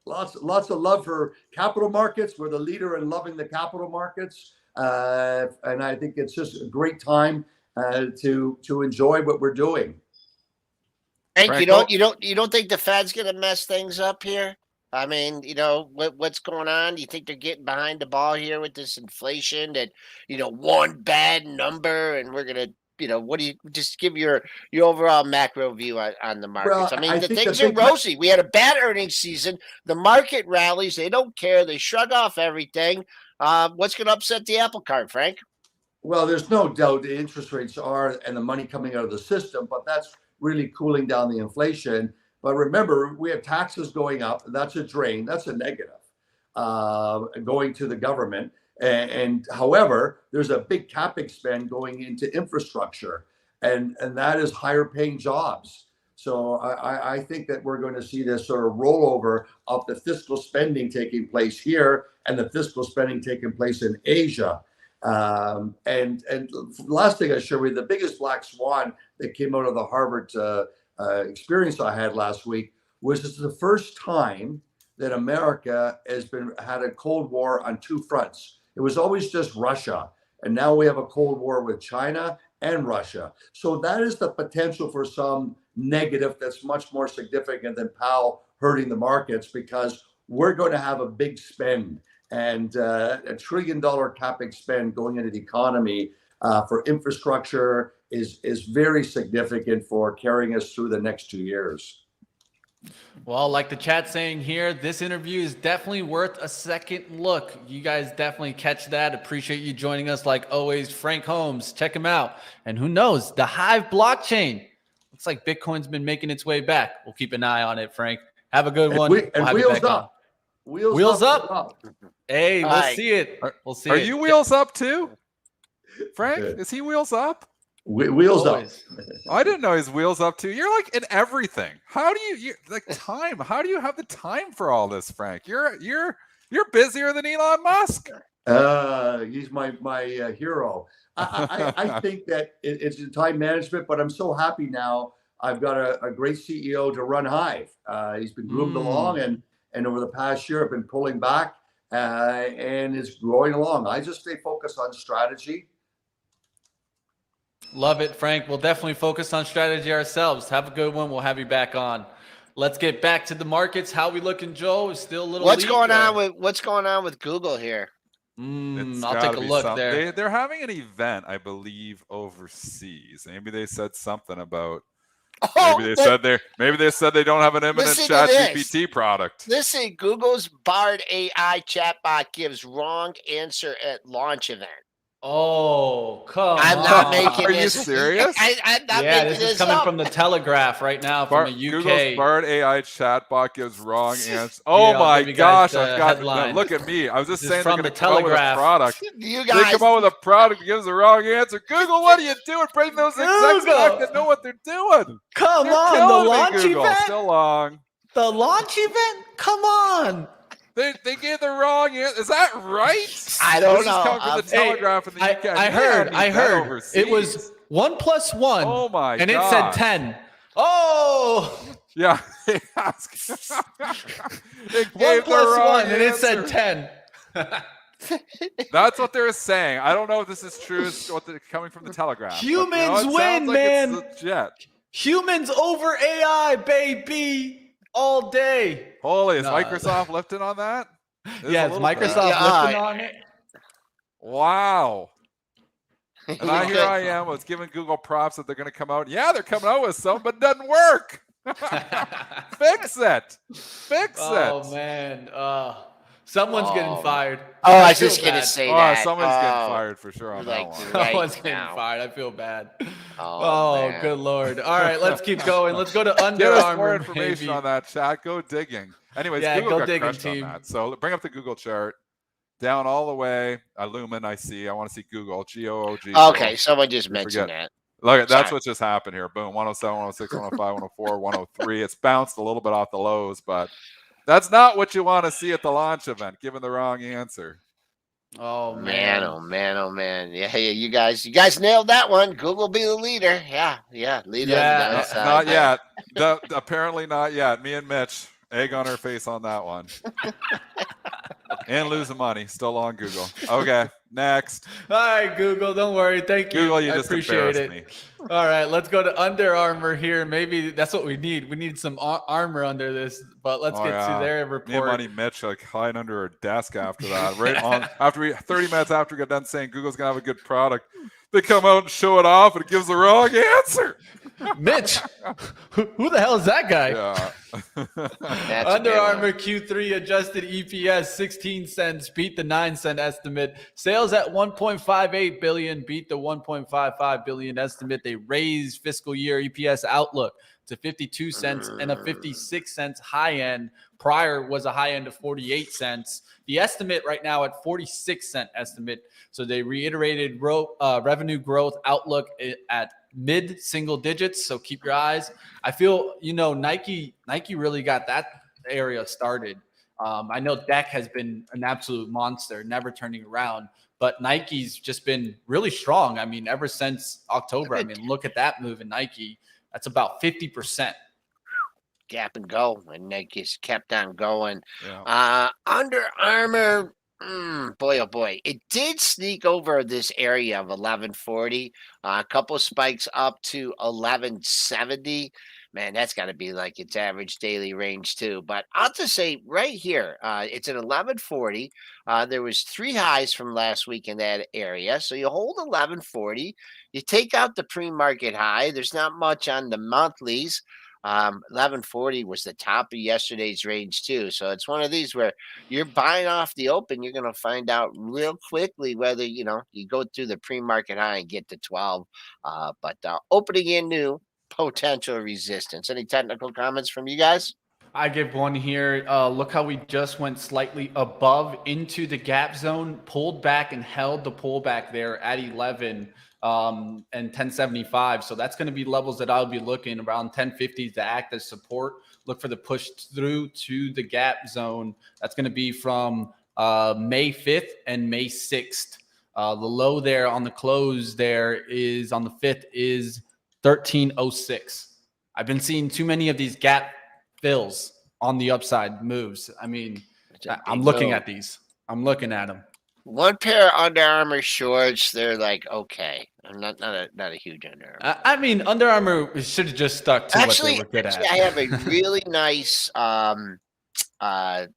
Lots of love for capital markets. We're the leader in loving the capital markets. And I think it's just a great time to enjoy what we're doing. Hank, you don't think the Fed's going to mess things up here? I mean, what's going on? Do you think they're getting behind the ball here with this inflation? That one bad number, and we're gonna, what do you just give your overall macro view on the markets? Well, I mean, the things are rosy. We had a bad earnings season. The market rallies. They don't care. They shrug off everything. What's going to upset the apple cart, Frank? Well, there's no doubt the interest rates are and the money coming out of the system, but that's really cooling down the inflation. But remember, we have taxes going up. That's a drain. That's a negative going to the government. And however, there's a big capex spend going into infrastructure, and that is higher paying jobs. So I think that we're going to see this sort of rollover of the fiscal spending taking place here and the fiscal spending taking place in Asia. And last thing I share with you, the biggest black swan that came out of the Harvard experience I had last week was this is the first time that America has had a Cold War on two fronts. It was always just Russia, and now we have a Cold War with China and Russia. So that is the potential for some negative that's much more significant than Powell hurting the markets, because we're going to have a big spend and a $1 trillion capex spend going into the economy for infrastructure is very significant for carrying us through the next 2 years. Well, like the chat saying here, this interview is definitely worth a second look. You guys definitely catch that. Appreciate you joining us like always. Frank Holmes, check him out. And who knows, the Hive blockchain. Looks like Bitcoin's been making its way back. We'll keep an eye on it, Frank. Have a good one. Wheels up. Wheels up. Hey, we'll see it. We'll see it. Are you wheels up too? Frank, is he wheels up? Wheels up. I didn't know he's wheels up too. You're like in everything. How do you like time? How do you have the time for all this, Frank? You're busier than Elon Musk. He's my hero. I think that it's time management, but I'm so happy now. I've got a great CEO to run Hive. He's been groomed along, and over the past year, I've been pulling back, and it's growing along. I just stay focused on strategy. Love it, Frank. We'll definitely focus on strategy ourselves. Have a good one. We'll have you back on. Let's get back to the markets. How we looking, Joe? Is still a little. What's going on with Google here? I'll take a look there. They're having an event, I believe, overseas. Maybe they said something about. Maybe they said they don't have an imminent ChatGPT product. Listen, Google's Bard AI chatbot gives wrong answer at launch event. Oh, come on. I'm not making Are this. you serious? I'm not making this is coming from the Telegraph right now from the UK. Google's Bard AI chatbot gives wrong answer. Oh my gosh, I've got look at me. I was just saying from the Telegraph product. You guys, they come out with a product that gives the wrong answer. Google, what are you doing? Bring those execs back that know what they're doing. Come on, the launch event. Still long. The launch event? Come on. They gave the wrong answer. Is that right? I don't know. Coming from the Telegraph in the UK. I heard. It was 1 + 1. Oh my god! And it said 10. Oh. Yeah. They asked. It 1 + 1, and it said 10. That's what they're saying. I don't know if this is true. What they're coming from the Telegraph. Humans win, man. Humans over AI, baby. All day. Holy, is Microsoft lifting on that? Yeah, is Microsoft lifting on it? Wow. And here I am. I was giving Google props that they're going to come out. Yeah, they're coming out with something, but it doesn't work. Fix it. Oh, man. Someone's getting fired. Oh, I was just going to say that. Someone's getting fired for sure on that one. Someone's getting fired. I feel bad. Oh good Lord. All right, let's keep going. Let's go to Under Armour. Get us more information on that, chat. Go digging. Anyways, Google got digging, team. On that. So bring up the Google chart. Down all the way. Lumen, I see. I want to see Google. GOOG. Okay, someone just mentioned that. Look, that's what just happened here. Boom, 107, 106, 105, 104, 103. It's bounced a little bit off the lows, but that's not what you want to see at the launch event, given the wrong answer. Oh man. Oh man. Yeah, you guys nailed that one. Google be the leader. Yeah. Leader on the downside. Not yet. Apparently not yet. Me and Mitch, egg on our face on that one. And losing money. Still on Google. Okay, next. All right, Google. Don't worry. Thank you. Google, you I just appreciate embarrassed it. me. All right, let's go to Under Armour here. Maybe that's what we need. We need some armor under this. But let's get to their report. Me and Money Mitch like hiding under her desk after that. Right on after 30 minutes after we got done saying Google's gonna have a good product, they come out and show it off, and it gives the wrong answer. Mitch, who the hell is that guy? Yeah. Under Armour Q3 adjusted EPS 16 cents, beat the 9-cent estimate. Sales at 1.58 billion, beat the 1.55 billion estimate. They raised fiscal year EPS outlook to 52 cents and a 56 cents high end. Prior was a high end of 48 cents. The estimate right now at 46-cent estimate. So they reiterated revenue growth outlook at mid-single digits. So keep your eyes. I feel, Nike really got that area started. I know Dak has been an absolute monster, never turning around. But Nike's just been really strong. I mean, ever since October. I mean, look at that move in Nike. That's about 50%. Gap and go, and Nike's kept on going. Yeah. Under Armour, boy, oh boy, it did sneak over this area of 1140. A couple spikes up to 1170. Man, that's got to be like its average daily range too. But I'll just say right here, it's at 1140. There was 3 highs from last week in that area. So you hold 1140. You take out the pre-market high. There's not much on the monthlies. 1140 was the top of yesterday's range too. So it's one of these where you're buying off the open. You're going to find out real quickly whether, you go through the pre-market high and get to 12. But opening in new potential resistance. Any technical comments from you guys? I give one here. Look how we just went slightly above into the gap zone, pulled back and held the pullback there at 11 and 1075. So that's going to be levels that I'll be looking around 1050 to act as support. Look for the push through to the gap zone. That's going to be from May 5th and May 6th. The low there on the close there is on the 5th is 1306. I've been seeing too many of these gap fills on the upside moves. I mean, I'm looking at these. I'm looking at them. One pair of Under Armour shorts, they're like, okay. I'm not a huge Under Armour. I mean, Under Armour should have just stuck to what they were good at. I have a really nice, pullover. The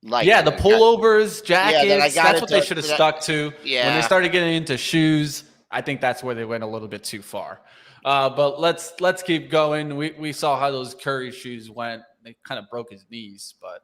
pullovers, jackets, that's what they should have stuck to. Yeah. When they started getting into shoes, I think that's where they went a little bit too far. But let's keep going. We saw how those Curry shoes went. They kind of broke his knees, but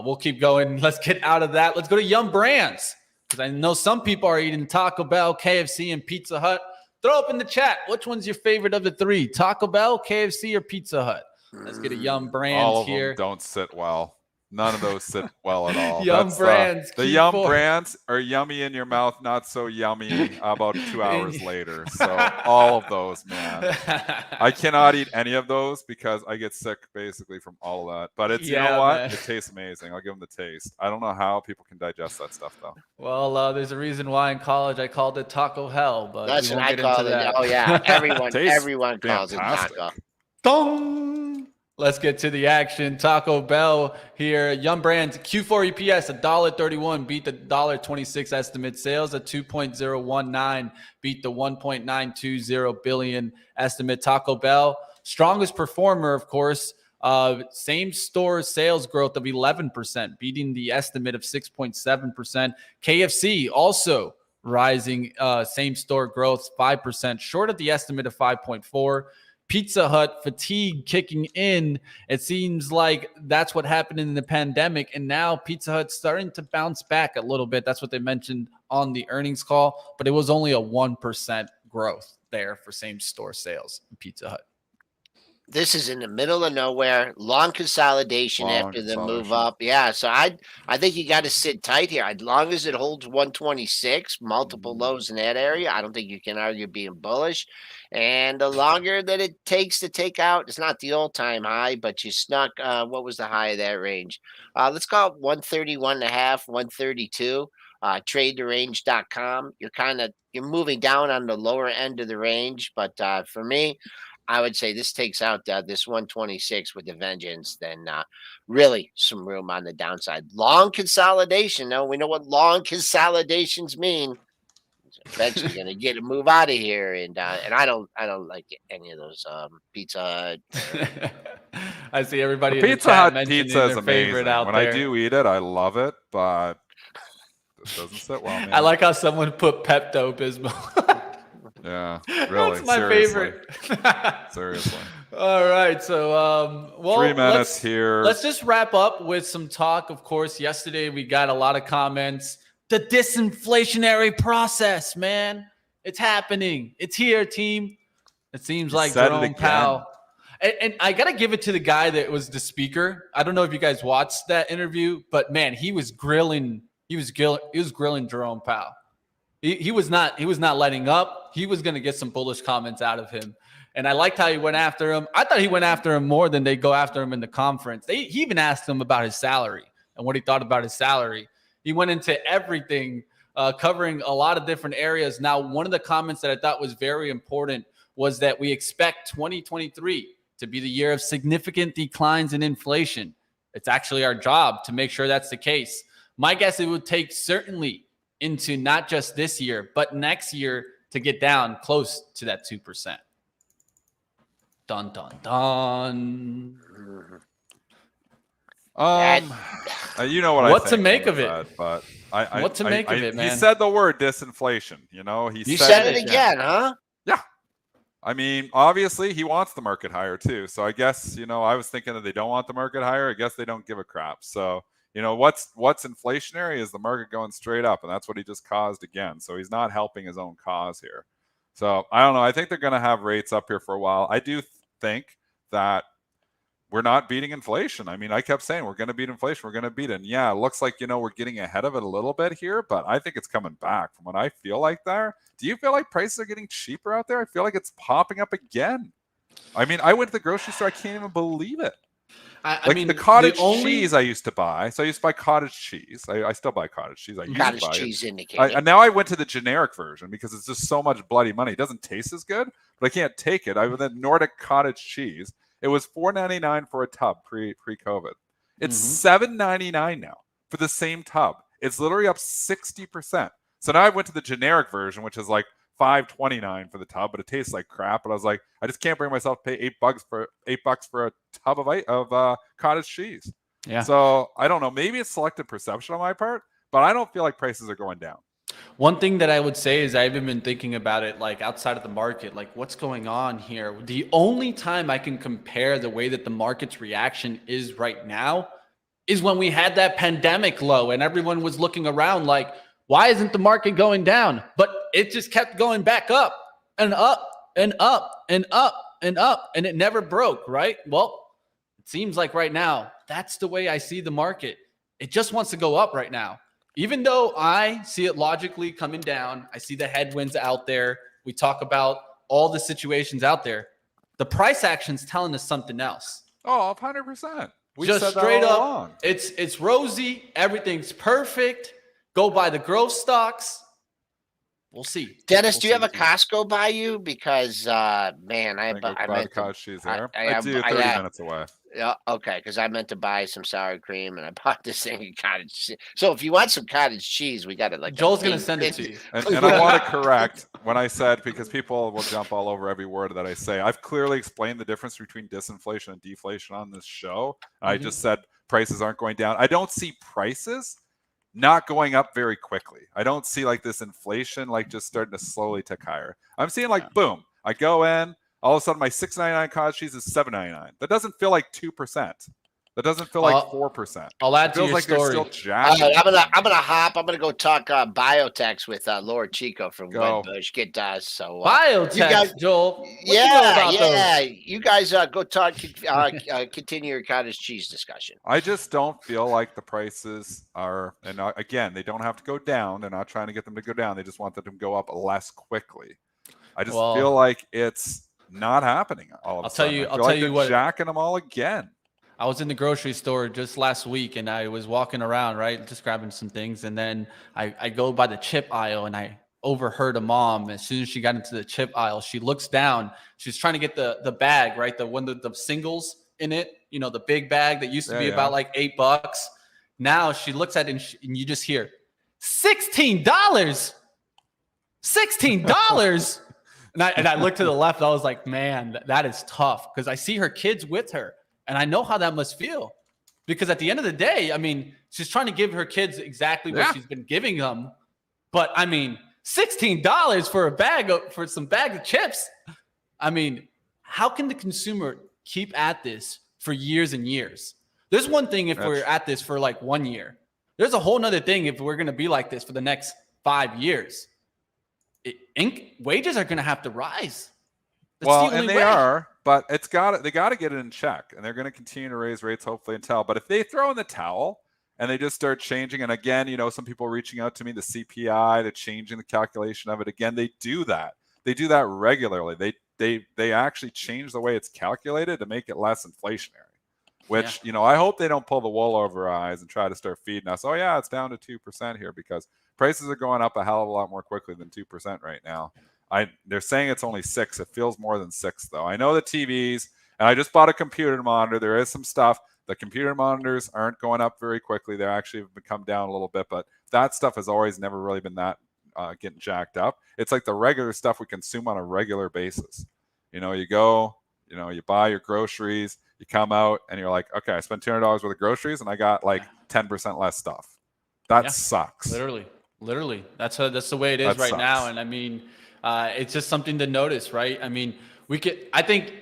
we'll keep going. Let's get out of that. Let's go to Yum Brands, because I know some people are eating Taco Bell, KFC, and Pizza Hut. Throw up in the chat. Which one's your favorite of the 3? Taco Bell, KFC, or Pizza Hut? Let's get a Yum Brands all of here. Them don't sit well. None of those sit well at all. Yum Brands. The Yum Brands are yummy in your mouth, not so yummy about 2 hours later. So all of those, man. I cannot eat any of those because I get sick basically from all of that. But it's, you know what? Man. It tastes amazing. I'll give them the taste. I don't know how people can digest that stuff though. Well, there's a reason why in college I called it Taco Hell, but that's we what won't I call it. Oh yeah, everyone calls fantastic. It Taco. Dong! Let's get to the action. Taco Bell here. Yum Brands Q4 EPS $1.31, beat the $1.26 estimate. Sales at 2.019, beat the 1.920 billion estimate. Taco Bell, strongest performer, of course. Same store sales growth of 11%, beating the estimate of 6.7%. KFC also rising, same store growth 5%, short of the estimate of 5.4%. Pizza Hut fatigue kicking in. It seems like that's what happened in the pandemic, and now Pizza Hut's starting to bounce back a little bit. That's what they mentioned on the earnings call, but it was only a 1% growth there for same store sales in Pizza Hut. This is in the middle of nowhere, long consolidation after the move up. Yeah, so I think you got to sit tight here. As long as it holds 126, multiple lows in that area, I don't think you can argue being bullish. And the longer that it takes to take out, it's not the all-time high, but you snuck. What was the high of that range? Let's call it 131.5, 132. TradeTheRange.com. You're moving down on the lower end of the range, but for me, I would say this takes out this 126 with the vengeance. Then really some room on the downside. Long consolidation. No, we know what long consolidations mean. Eventually going to get a move out of here, and I don't like any of those Pizza Hut. I see everybody. Pizza Hut pizza is amazing. When I do eat it, I love it, but this doesn't sit well. Man. I like how someone put Pepto-Bismol. Yeah, really. That's my favorite. Seriously. All right. So, 3 minutes here. Let's just wrap up with some talk. Of course, yesterday we got a lot of comments. The disinflationary process, man. It's happening. It's here, team. It seems like Jerome Powell. And I got to give it to the guy that was the speaker. I don't know if you guys watched that interview, but man, he was grilling Jerome Powell. He was not letting up. He was going to get some bullish comments out of him. And I liked how he went after him. I thought he went after him more than they go after him in the conference. He even asked him about his salary and what he thought about his salary. He went into everything, covering a lot of different areas. Now, one of the comments that I thought was very important was that we expect 2023 to be the year of significant declines in inflation. It's actually our job to make sure that's the case. My guess, it would take certainly into not just this year, but next year to get down close to that 2%. Dun, dun, dun. You know what I think to make of it, but what to make of it, man. He said the word disinflation. You know, you said it again, huh? Yeah. I mean, obviously, he wants the market higher too. So I guess I was thinking that they don't want the market higher. I guess they don't give a crap. So. What's inflationary is the market going straight up, and that's what he just caused again. So he's not helping his own cause here. So I don't know. I think they're going to have rates up here for a while. I do think that we're not beating inflation. I mean, I kept saying we're going to beat inflation. We're going to beat it. And yeah, it looks like, we're getting ahead of it a little bit here, but I think it's coming back from what I feel like there. Do you feel like prices are getting cheaper out there? I feel like it's popping up again. I mean, I went to the grocery store. I can't even believe it. I mean, the cottage cheese I used to buy. So I used to buy cottage cheese. I still buy cottage cheese. Cottage cheese indicated. And now I went to the generic version because it's just so much bloody money. It doesn't taste as good, but I can't take it. I went to Nordic cottage cheese. It was $4.99 for a tub pre-COVID. It's $7.99 now for the same tub. It's literally up 60%. So now I went to the generic version, which is like $5.29 for the tub, but it tastes like crap. But I was like, I just can't bring myself to pay $8 for a tub of cottage cheese. Yeah. So I don't know. Maybe it's selective perception on my part, but I don't feel like prices are going down. One thing that I would say is I haven't been thinking about it like outside of the market, like what's going on here. The only time I can compare the way that the market's reaction is right now is when we had that pandemic low and everyone was looking around like, why isn't the market going down? But it just kept going back up and up and up and up and up, and it never broke, right? Well, it seems like right now, that's the way I see the market. It just wants to go up right now. Even though I see it logically coming down, I see the headwinds out there. We talk about all the situations out there. The price action's telling us something else. Oh, 100%. We just said straight that all up, along. It's rosy. Everything's perfect. Go buy the growth stocks. We'll see. Dennis, do you have a Costco by you? Because, man, I meant cottage cheese there. I do 30 minutes away. Yeah, okay, because I meant to buy some sour cream, and I bought this thing of cottage cheese. So if you want some cottage cheese, we got it. Like Joel's going to send it to you. And I want to correct when I said, because people will jump all over every word that I say. I've clearly explained the difference between disinflation and deflation on this show. I just said prices aren't going down. I don't see prices not going up very quickly. I don't see like this inflation like just starting to slowly tick higher. I'm seeing like boom, I go in, all of a sudden my $6.99 cottage cheese is $7.99. That doesn't feel like 2%. That That doesn't feel like 4%. I'll add it feels to your like story. They're still jacking. I'm gonna hop. I'm gonna go talk biotechs with Laura Chico from Wedbush. Get so biotech, Joel. What you know about those? You guys go talk. Continue your cottage cheese discussion. I just don't feel like the prices are, and again, they don't have to go down. They're not trying to get them to go down. They just want them to go up less quickly. I just feel like it's not happening all of a sudden. I'll tell you what, jacking them all again. I was in the grocery store just last week and I was walking around, right, just grabbing some things. And then I go by the chip aisle and I overheard a mom. As soon as she got into the chip aisle, she looks down. She's trying to get the bag, right, the one the singles in it, you know, the big bag that used to be about like $8. Now she looks at it and you just hear $16. $16. And I looked to the left. I was like, man, that is tough because I see her kids with her. And I know how that must feel because at the end of the day, I mean, she's trying to give her kids exactly what she's been giving them. But I mean, $16 for some bag of chips. I mean, how can the consumer keep at this for years and years? There's one thing if we're at this for like 1 year. There's a whole nother thing if we're going to be like this for the next 5 years. Wages are going to have to rise. That's and they are, but they got to get it in check, and they're going to continue to raise rates hopefully until. But if they throw in the towel and they just start changing, and again, you know, some people reaching out to me, the CPI, the changing the calculation of it again, they do that. They do that regularly. They actually change the way it's calculated to make it less inflationary. Which you know, I hope they don't pull the wool over our eyes and try to start feeding us. Oh yeah, it's down to 2% here because prices are going up a hell of a lot more quickly than 2% right now. They're saying it's only 6. It feels more than 6 though. I know the TVs, and I just bought a computer monitor. There is some stuff. The computer monitors aren't going up very quickly. They actually have come down a little bit, but that stuff has always never really been that getting jacked up. It's like the regular stuff we consume on a regular basis. You know, you go, you know, you buy your groceries, you come out, and you're like, okay, I spent $200 worth of groceries, and I got like 10% less stuff. That sucks. Literally. That's the way it is right now. And I mean, it's just something to notice, right? I mean, I think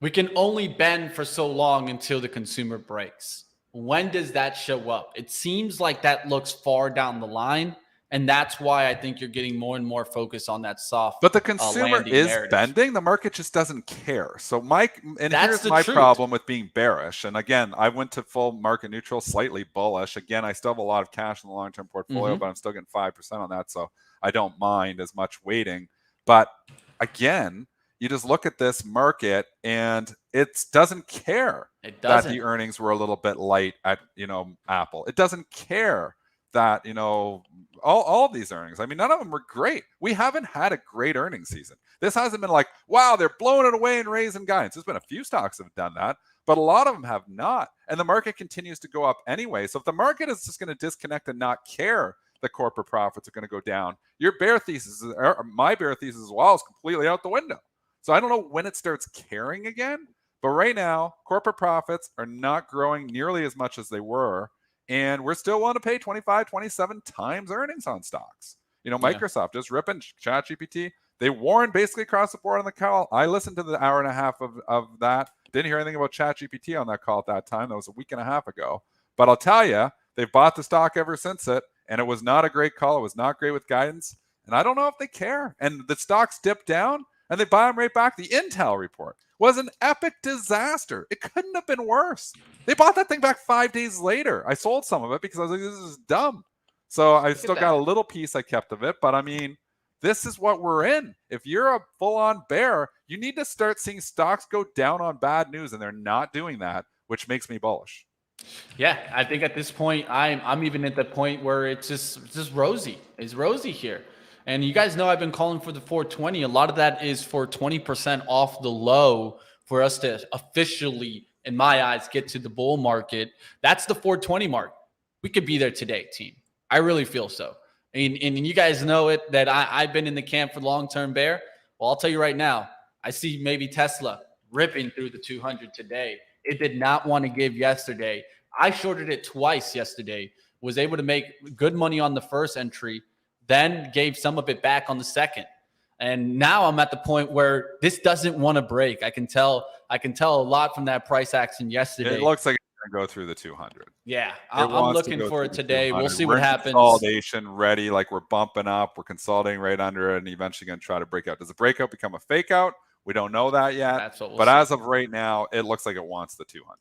we can only bend for so long until the consumer breaks. When does that show up? It seems like that looks far down the line. And that's why I think you're getting more and more focused on that soft. But the consumer is narrative. bending. The market just doesn't care. So here's my truth. problem with being bearish. And again, I went to full market neutral, slightly bullish. Again, I still have a lot of cash in the long-term portfolio, but I'm still getting 5% on that. So I don't mind as much waiting. But again, you just look at this market and it doesn't care that the earnings were a little bit light at, you know, Apple. It doesn't care that, you know, all of these earnings. I mean, none of them were great. We haven't had a great earnings season. This hasn't been like, wow, they're blowing it away and raising guidance. There's been a few stocks that have done that, but a lot of them have not. And the market continues to go up anyway. So if the market is just going to disconnect and not care that corporate profits are going to go down, your bear thesis, or my bear thesis as well, is completely out the window. So I don't know when it starts caring again, but right now, corporate profits are not growing nearly as much as they were. And we're still willing to pay 25, 27 times earnings on stocks. You know, Microsoft just ripping ChatGPT. They warned basically across the board on the call. I listened to the hour and a half of that. Didn't hear anything about ChatGPT on that call at that time. That was a week and a half ago. But I'll tell you, they've bought the stock ever since it. And it was not a great call. It was not great with guidance. And I don't know if they care. And the stocks dipped down and they buy them right back. The Intel report was an epic disaster. It couldn't have been worse. They bought that thing back 5 days later. I sold some of it because I was like, this is dumb. So I still got a little piece I kept of it. But I mean, this is what we're in. If you're a full-on bear, you need to start seeing stocks go down on bad news. And they're not doing that, which makes me bullish. Yeah, I think at this point, I'm even at the point where it's just rosy. It's rosy here. And you guys know I've been calling for the 420. A lot of that is for 20% off the low for us to officially, in my eyes, get to the bull market. That's the 420 mark. We could be there today, team. I really feel so. And you guys know it, that I've been in the camp for long-term bear. Well, I'll tell you right now, I see maybe Tesla ripping through the 200 today. It did not want to give yesterday. I shorted it twice yesterday, was able to make good money on the first entry, then gave some of it back on the second. And now I'm at the point where this doesn't want to break. I can tell a lot from that price action yesterday. It looks like it's to go through the 200. Yeah, I'm looking for it today. We'll see what happens. Consolidation ready, like we're bumping up, we're consolidating right under it, and eventually going to try to break out. Does the breakout become a fake out? We don't know that yet. That's what we'll but see. As of right now, it looks like it wants the 200.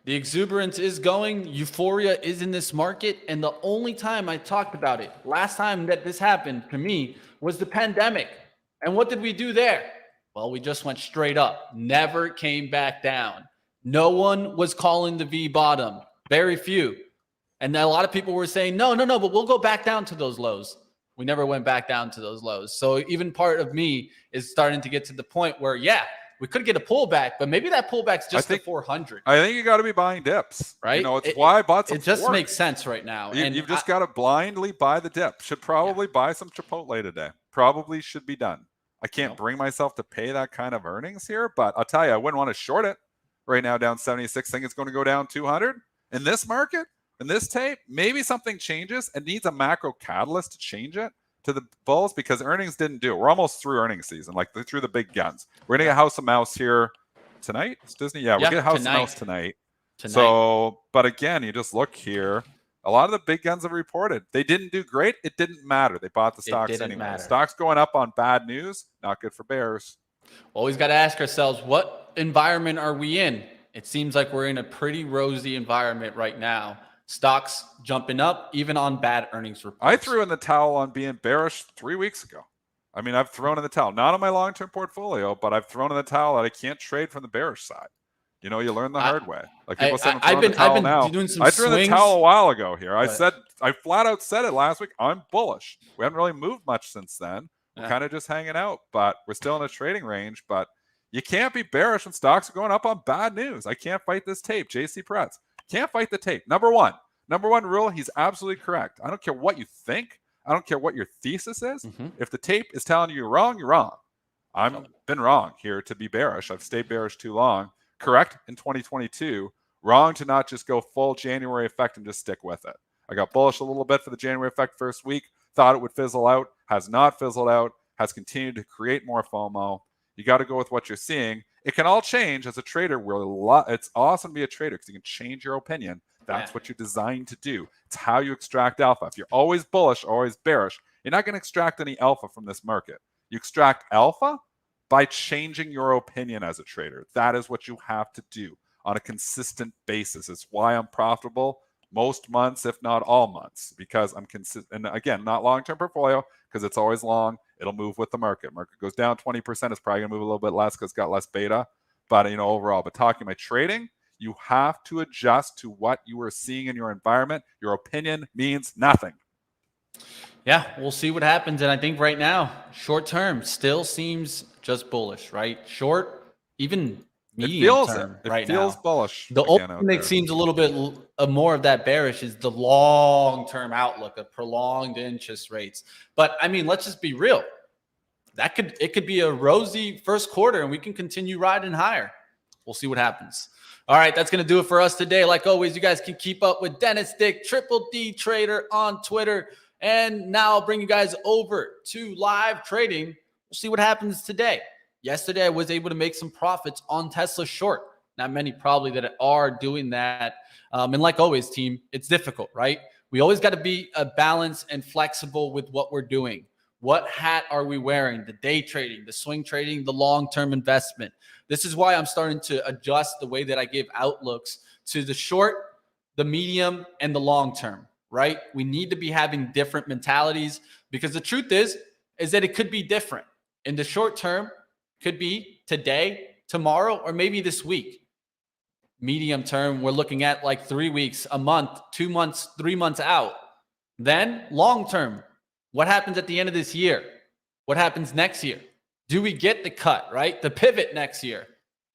The exuberance is going. Euphoria is in this market. And the only time I talked about it, last time that this happened to me, was the pandemic. And what did we do there? Well, we just went straight up. Never came back down. No one was calling the V bottom. Very few. And a lot of people were saying, no, but we'll go back down to those lows. We never went back down to those lows. So even part of me is starting to get to the point where, yeah, we could get a pullback, but maybe that pullback's just the 400. I think you got to be buying dips, right? It's why I bought some. It just makes sense right now. You've just got to blindly buy the dip. Should probably buy some Chipotle today. Probably should be done. I can't bring myself to pay that kind of earnings here, but I'll tell you, I wouldn't want to short it right now down 76. Think it's going to go down 200 in this market, in this tape. Maybe something changes and needs a macro catalyst to change it to the bulls, because earnings didn't do it. We're almost through earnings season, like through the big guns. We're gonna get House of Mouse here tonight. It's Disney, we're gonna get House of Mouse tonight. So, but again, you just look here. A lot of the big guns have reported they didn't do great. It didn't matter. They bought the stocks anyway. Stocks going up on bad news, not good for bears. Always got to ask ourselves, what environment are we in? It seems like we're in a pretty rosy environment right now. Stocks jumping up, even on bad earnings reports. I threw in the towel on being bearish 3 weeks ago. I mean, I've thrown in the towel, not on my long-term portfolio, but I've thrown in the towel that I can't trade from the bearish side. You learn the hard way. Like people said, I've been doing some I threw in the swings. towel a while ago here. I flat out said it last week. I'm bullish. We haven't really moved much since then. We're kind of just hanging out, but we're still in a trading range. But you can't be bearish when stocks are going up on bad news. I can't fight this tape. JC Pretz can't fight the tape. Number one rule, he's absolutely correct. I don't care what you think. I don't care what your thesis is. If the tape is telling you you're wrong, you're wrong. I've been wrong here to be bearish. I've stayed bearish too long. Correct in 2022. Wrong to not just go full January effect and just stick with it. I got bullish a little bit for the January effect first week. Thought it would fizzle out. Has not fizzled out. Has continued to create more FOMO. You got to go with what you're seeing. It can all change as a trader. It's awesome to be a trader because you can change your opinion. That's what you're designed to do. It's how you extract alpha. If you're always bullish, always bearish, you're not going to extract any alpha from this market. You extract alpha by changing your opinion as a trader. That is what you have to do on a consistent basis. It's why I'm profitable most months, if not all months, because I'm consistent. And again, not long-term portfolio because it's always long. It'll move with the market. Market goes down 20%. It's probably going to move a little bit less because it's got less beta. But, overall, but talking about trading, you have to adjust to what you are seeing in your environment. Your opinion means nothing. Yeah, we'll see what happens. And I think right now, short term still seems just bullish, right? Short, even medium term right now. It feels bullish. The only thing that seems a little bit more of that bearish is the long-term outlook of prolonged interest rates. But, I mean, let's just be real. It could be a rosy first quarter, and we can continue riding higher. We'll see what happens. All right, that's going to do it for us today. Like always, you guys can keep up with Dennis Dick, Triple D Trader on Twitter. And now I'll bring you guys over to live trading. We'll see what happens today. Yesterday, I was able to make some profits on Tesla short. Not many probably that are doing that. And like always, team, it's difficult, right? We always got to be balanced and flexible with what we're doing. What hat are we wearing? The day trading, the swing trading, the long-term investment. This is why I'm starting to adjust the way that I give outlooks to the short, the medium, and the long term, right? We need to be having different mentalities because the truth is that it could be different. In the short term, could be today, tomorrow, or maybe this week. Medium term, we're looking at like 3 weeks, a month, 2 months, 3 months out. Then long term, what happens at the end of this year? What happens next year? Do we get the cut, right? The pivot next year.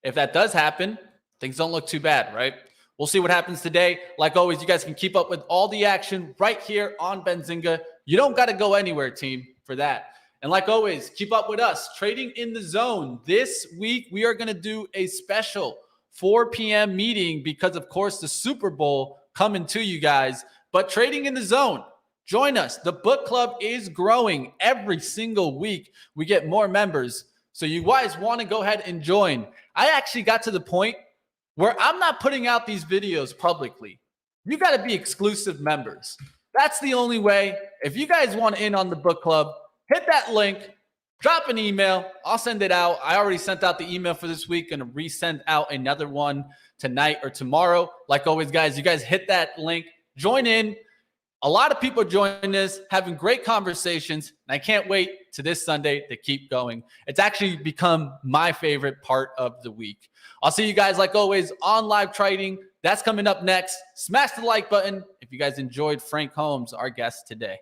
If that does happen, things don't look too bad, right? We'll see what happens today. Like always, you guys can keep up with all the action right here on Benzinga. You don't got to go anywhere, team, for that. And like always, keep up with us. Trading in the Zone. This week, we are going to do a special 4 p.m. meeting because, of course, the Super Bowl coming to you guys. But Trading in the Zone. Join us. The book club is growing every single week. We get more members. So you guys want to go ahead and join. I actually got to the point where I'm not putting out these videos publicly. You got to be exclusive members. That's the only way. If you guys want in on the book club, hit that link, drop an email. I'll send it out. I already sent out the email for this week and resend out another one tonight or tomorrow. Like always, guys, you guys hit that link, join in. A lot of people joining this, having great conversations, and I can't wait to this Sunday to keep going. It's actually become my favorite part of the week. I'll see you guys, like always, on live trading. That's coming up next. Smash the like button if you guys enjoyed Frank Holmes, our guest today.